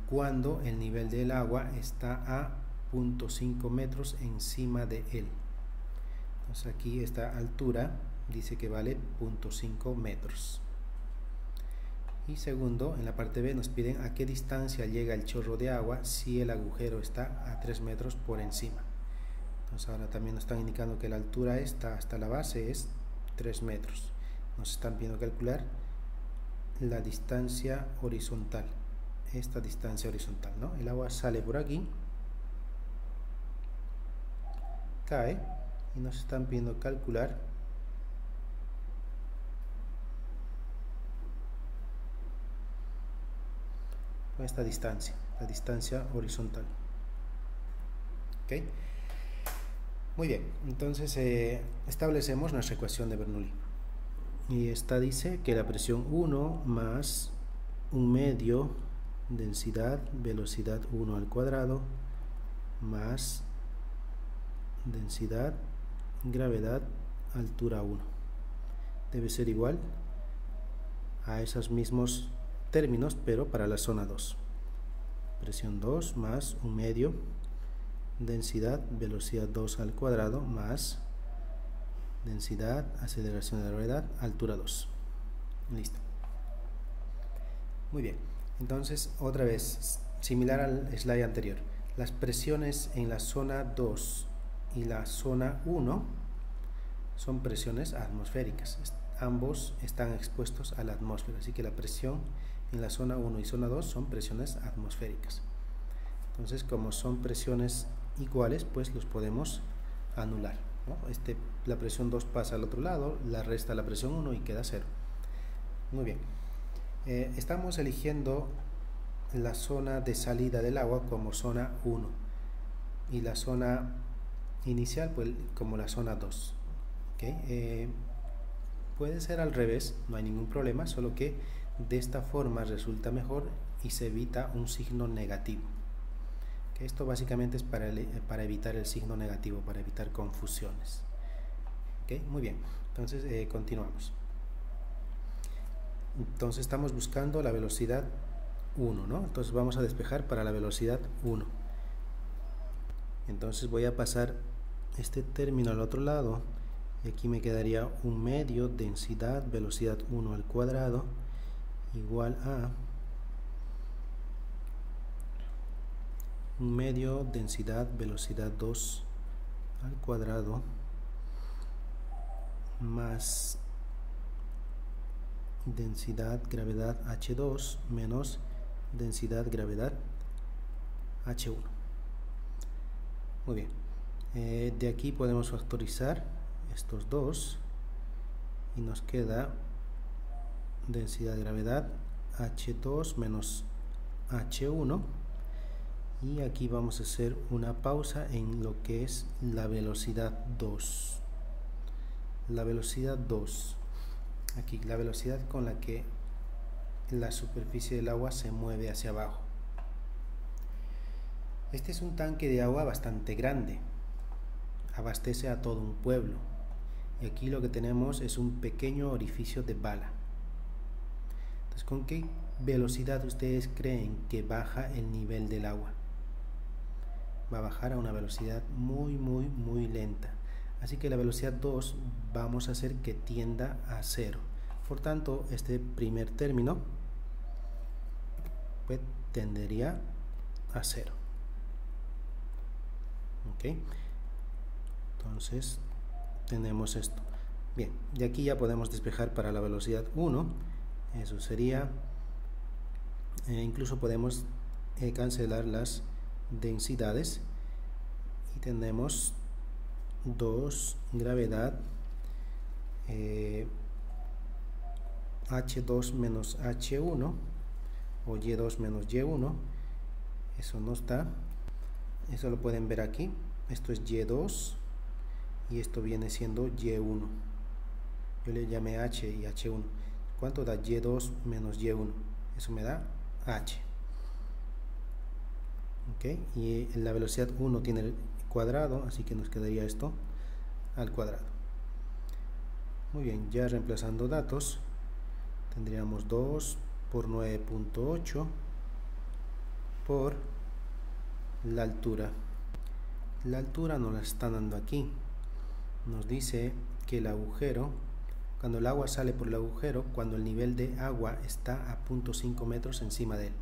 Cuando el nivel del agua está a 0.5 metros encima de él. Entonces aquí esta altura dice que vale 0.5 metros. Y segundo, en la parte B nos piden a qué distancia llega el chorro de agua si el agujero está a 3 metros por encima. Entonces ahora también nos están indicando que la altura esta hasta la base es 3 metros. Nos están pidiendo calcular la distancia horizontal. Esta distancia horizontal, ¿no? El agua sale por aquí, cae y nos están pidiendo calcular esta distancia, la distancia horizontal. ¿Ok? Muy bien, entonces establecemos nuestra ecuación de Bernoulli. Y esta dice que la presión 1 más 1/2 densidad, velocidad 1 al cuadrado, más densidad, gravedad, altura 1. Debe ser igual a esos mismos términos, pero para la zona 2. Presión 2 más 1/2 densidad, velocidad 2 al cuadrado, más densidad, aceleración de la gravedad, altura 2. Listo. Muy bien. Entonces, otra vez, similar al slide anterior, las presiones en la zona 2 y la zona 1 son presiones atmosféricas. Ambos están expuestos a la atmósfera, así que la presión en la zona 1 y zona 2 son presiones atmosféricas. Entonces, como son presiones iguales, pues los podemos anular, ¿no? La presión 2 pasa al otro lado, la resta la presión 1 y queda 0. Muy bien. Estamos eligiendo la zona de salida del agua como zona 1 y la zona inicial pues como la zona 2. ¿Okay? Puede ser al revés, no hay ningún problema, solo que de esta forma resulta mejor y se evita un signo negativo. ¿Okay? Esto básicamente es para evitar el signo negativo, para evitar confusiones. ¿Okay? Muy bien, entonces continuamos. Entonces estamos buscando la velocidad 1, ¿no? Entonces vamos a despejar para la velocidad 1. Entonces voy a pasar este término al otro lado y aquí me quedaría 1/2 densidad, velocidad 1 al cuadrado igual a 1/2 densidad, velocidad 2 al cuadrado más densidad, gravedad H2 menos densidad, gravedad H1. Muy bien, de aquí podemos factorizar estos dos y nos queda densidad, gravedad H2 menos H1, y aquí vamos a hacer una pausa en lo que es la velocidad 2. La velocidad 2, aquí la velocidad con la que la superficie del agua se mueve hacia abajo. Este es un tanque de agua bastante grande, abastece a todo un pueblo, y aquí lo que tenemos es un pequeño orificio de bala. Entonces, ¿con qué velocidad ustedes creen que baja el nivel del agua? Va a bajar a una velocidad muy lenta. Así que la velocidad 2 vamos a hacer que tienda a 0. Por tanto, este primer término pues, tendería a 0. ¿Ok? Entonces, tenemos esto. Bien, de aquí ya podemos despejar para la velocidad 1. Eso sería, incluso podemos cancelar las densidades y tenemos 2 gravedad H2 menos H1 o Y2 menos Y1. Eso no está, eso lo pueden ver aquí. Esto es Y2 y esto viene siendo Y1. yo le llamé H y H1. ¿Cuánto da Y2 menos Y1? Eso me da H. ¿Ok? Y la velocidad 1 tiene el cuadrado, así que nos quedaría esto al cuadrado. Muy bien, ya reemplazando datos, tendríamos 2 por 9.8 por la altura. La altura nos la están dando aquí. Nos dice que el agujero, cuando el agua sale por el agujero, cuando el nivel de agua está a 0.5 metros encima de él.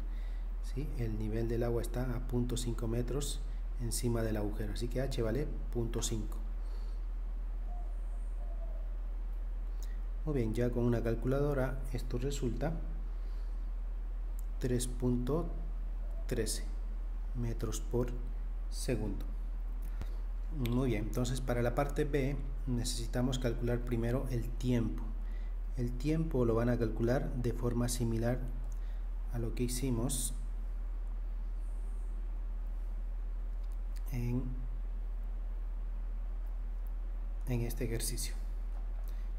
¿Sí? El nivel del agua está a 0.5 metros encima del agujero, así que H vale 0.5. Muy bien, ya con una calculadora esto resulta 3.13 metros por segundo. Muy bien, entonces para la parte B necesitamos calcular primero el tiempo. El tiempo lo van a calcular de forma similar a lo que hicimos en este ejercicio.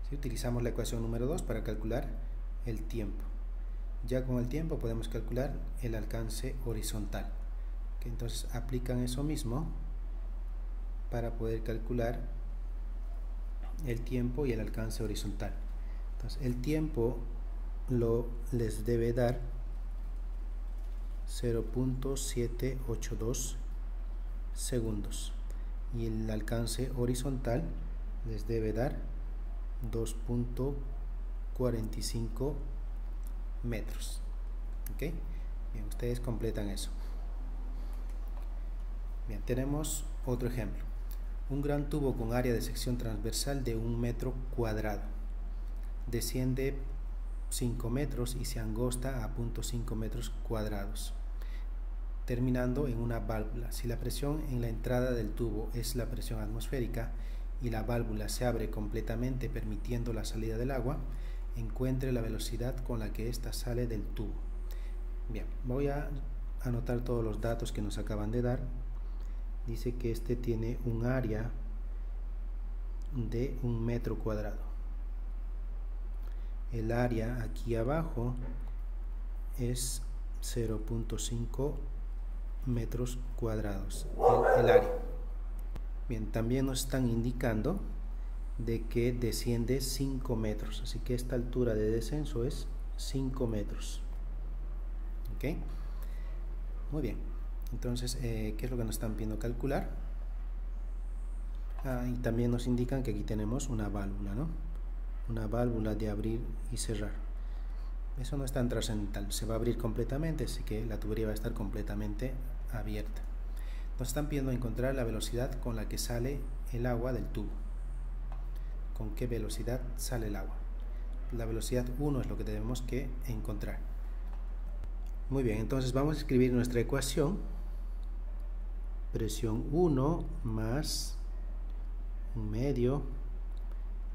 ¿Sí? Utilizamos la ecuación número 2 para calcular el tiempo. Ya con el tiempo podemos calcular el alcance horizontal. ¿Okay? Entonces aplican eso mismo para poder calcular el tiempo y el alcance horizontal. Entonces el tiempo les debe dar 0.782 segundos y el alcance horizontal les debe dar 2.45 metros. ¿Ok? Bien, ustedes completan eso. Bien, tenemos otro ejemplo. Un gran tubo con área de sección transversal de 1 metro cuadrado. Desciende 5 metros y se angosta a 0.5 metros cuadrados, terminando en una válvula. Si la presión en la entrada del tubo es la presión atmosférica y la válvula se abre completamente permitiendo la salida del agua, encuentre la velocidad con la que ésta sale del tubo. Bien, voy a anotar todos los datos que nos acaban de dar. Dice que este tiene un área de 1 metro cuadrado. El área aquí abajo es 0.5 metros cuadrados. El área. Bien, también nos están indicando de que desciende 5 metros. Así que esta altura de descenso es 5 metros. ¿Ok? Muy bien. Entonces, ¿qué es lo que nos están pidiendo calcular? Y también nos indican que aquí tenemos una válvula, ¿no? Una válvula de abrir y cerrar. Eso no es tan trascendental, se va a abrir completamente, así que la tubería va a estar completamente abierta. Nos están pidiendo encontrar la velocidad con la que sale el agua del tubo. ¿Con qué velocidad sale el agua? La velocidad 1 es lo que tenemos que encontrar. Muy bien, entonces vamos a escribir nuestra ecuación. Presión 1 más 1 medio,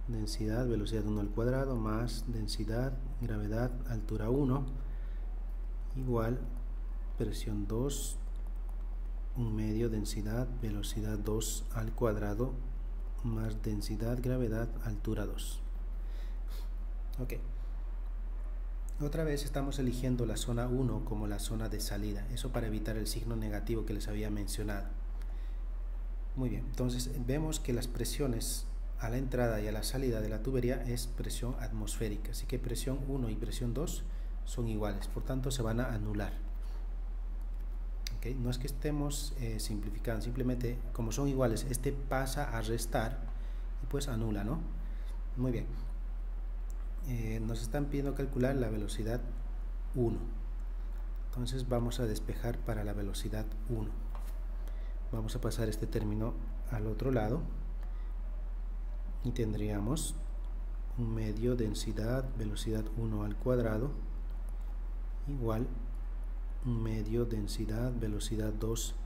densidad, velocidad 1 al cuadrado, más densidad, gravedad, altura 1, igual presión 2, 1 medio, densidad, velocidad 2 al cuadrado, más densidad, gravedad, altura 2. Ok. Otra vez estamos eligiendo la zona 1 como la zona de salida, eso para evitar el signo negativo que les había mencionado. Muy bien, entonces vemos que las presiones a la entrada y a la salida de la tubería es presión atmosférica, así que presión 1 y presión 2 son iguales, por tanto se van a anular. ¿Okay? No es que estemos simplificando, simplemente como son iguales, este pasa a restar y pues anula, ¿no? Muy bien. Nos están pidiendo calcular la velocidad 1. Entonces vamos a despejar para la velocidad 1. Vamos a pasar este término al otro lado y tendríamos 1 medio, densidad, velocidad 1 al cuadrado, igual 1 medio, densidad, velocidad 2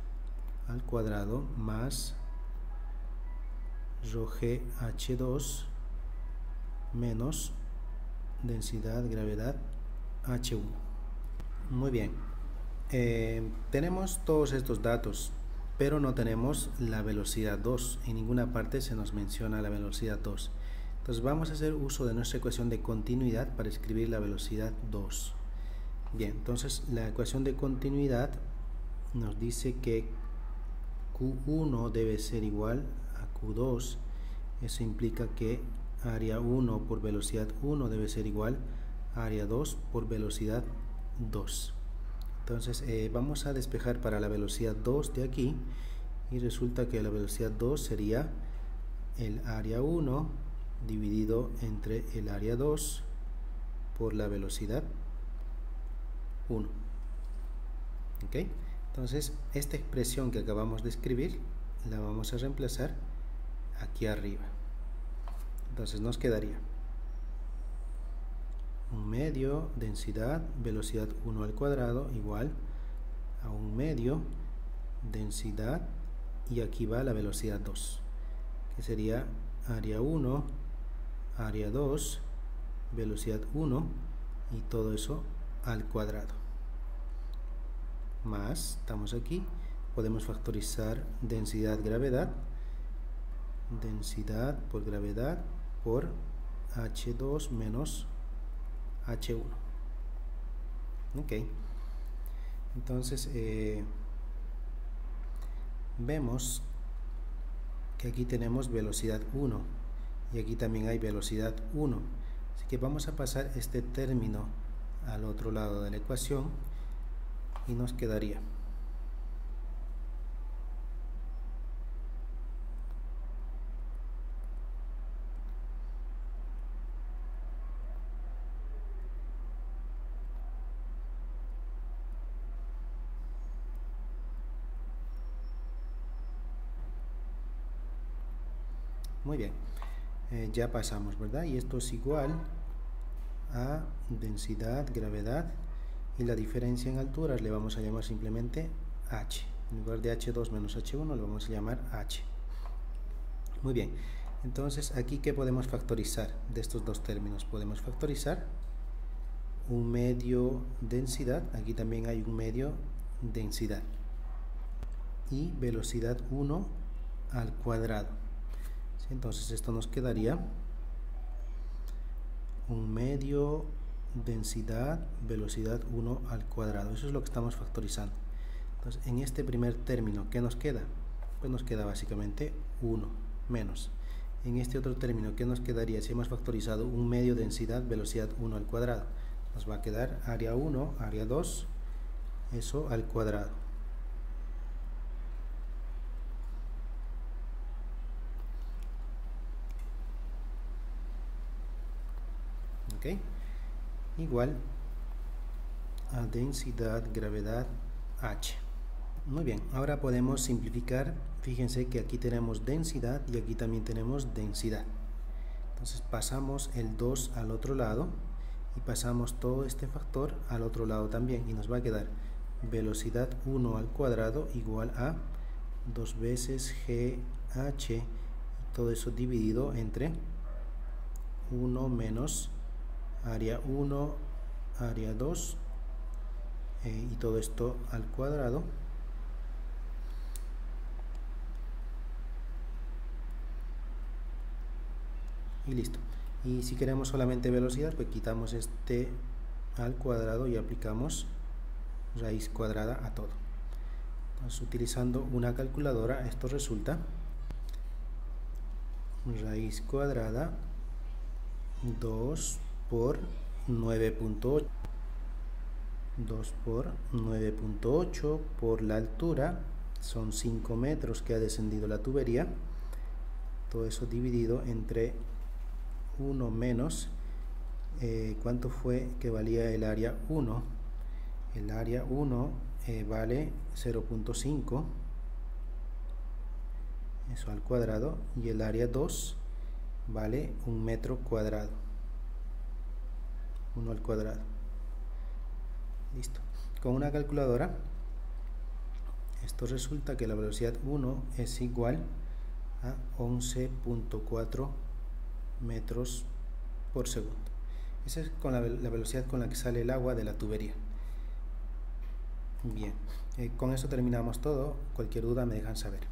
al cuadrado, más rho g h2 menos densidad, gravedad H1. Muy bien, tenemos todos estos datos, pero no tenemos la velocidad 2. En ninguna parte se nos menciona la velocidad 2. Entonces vamos a hacer uso de nuestra ecuación de continuidad para escribir la velocidad 2. Bien, entonces la ecuación de continuidad nos dice que Q1 debe ser igual a Q2. Eso implica que área 1 por velocidad 1 debe ser igual a área 2 por velocidad 2. Entonces vamos a despejar para la velocidad 2 de aquí, y resulta que la velocidad 2 sería el área 1 dividido entre el área 2 por la velocidad 1. ¿Ok? Entonces esta expresión que acabamos de escribir la vamos a reemplazar aquí arriba. Entonces nos quedaría 1 medio densidad velocidad 1 al cuadrado igual a 1 medio densidad, y aquí va la velocidad 2, que sería área 1, área 2, velocidad 1, y todo eso al cuadrado. Más, estamos aquí, podemos factorizar densidad gravedad, densidad por gravedad por H2 menos H1. Ok, entonces vemos que aquí tenemos velocidad 1 y aquí también hay velocidad 1, así que vamos a pasar este término al otro lado de la ecuación y nos quedaría muy bien. Ya pasamos, ¿verdad? Y esto es igual a densidad, gravedad, y la diferencia en alturas le vamos a llamar simplemente H. En lugar de H2 menos H1 le vamos a llamar H. Muy bien. Entonces, aquí, ¿qué podemos factorizar de estos dos términos? Podemos factorizar un medio densidad, aquí también hay un medio densidad, y velocidad 1 al cuadrado. Entonces esto nos quedaría un medio densidad velocidad 1 al cuadrado. Eso es lo que estamos factorizando. Entonces en este primer término, ¿qué nos queda? Pues nos queda básicamente 1 menos. En este otro término, ¿qué nos quedaría si hemos factorizado un medio densidad velocidad 1 al cuadrado? Nos va a quedar área 1, área 2, eso al cuadrado. ¿Ok? Igual a densidad gravedad H. Muy bien, ahora podemos simplificar. Fíjense que aquí tenemos densidad y aquí también tenemos densidad. Entonces pasamos el 2 al otro lado y pasamos todo este factor al otro lado también, y nos va a quedar velocidad 1 al cuadrado igual a 2 veces GH, y todo eso dividido entre 1 menos área 1, área 2, y todo esto al cuadrado, y listo. Y si queremos solamente velocidad, pues quitamos este al cuadrado y aplicamos raíz cuadrada a todo. Entonces, utilizando una calculadora, esto resulta raíz cuadrada 2 por 9.8, 2 por 9.8 por la altura, son 5 metros que ha descendido la tubería, todo eso dividido entre 1 menos, ¿cuánto fue que valía el área 1? El área 1 vale 0.5, eso al cuadrado, y el área 2 vale 1 metro cuadrado, 1 al cuadrado. Listo. Con una calculadora, esto resulta que la velocidad 1 es igual a 11.4 metros por segundo. Esa es con la velocidad con la que sale el agua de la tubería. Bien, con eso terminamos todo. Cualquier duda me dejan saber.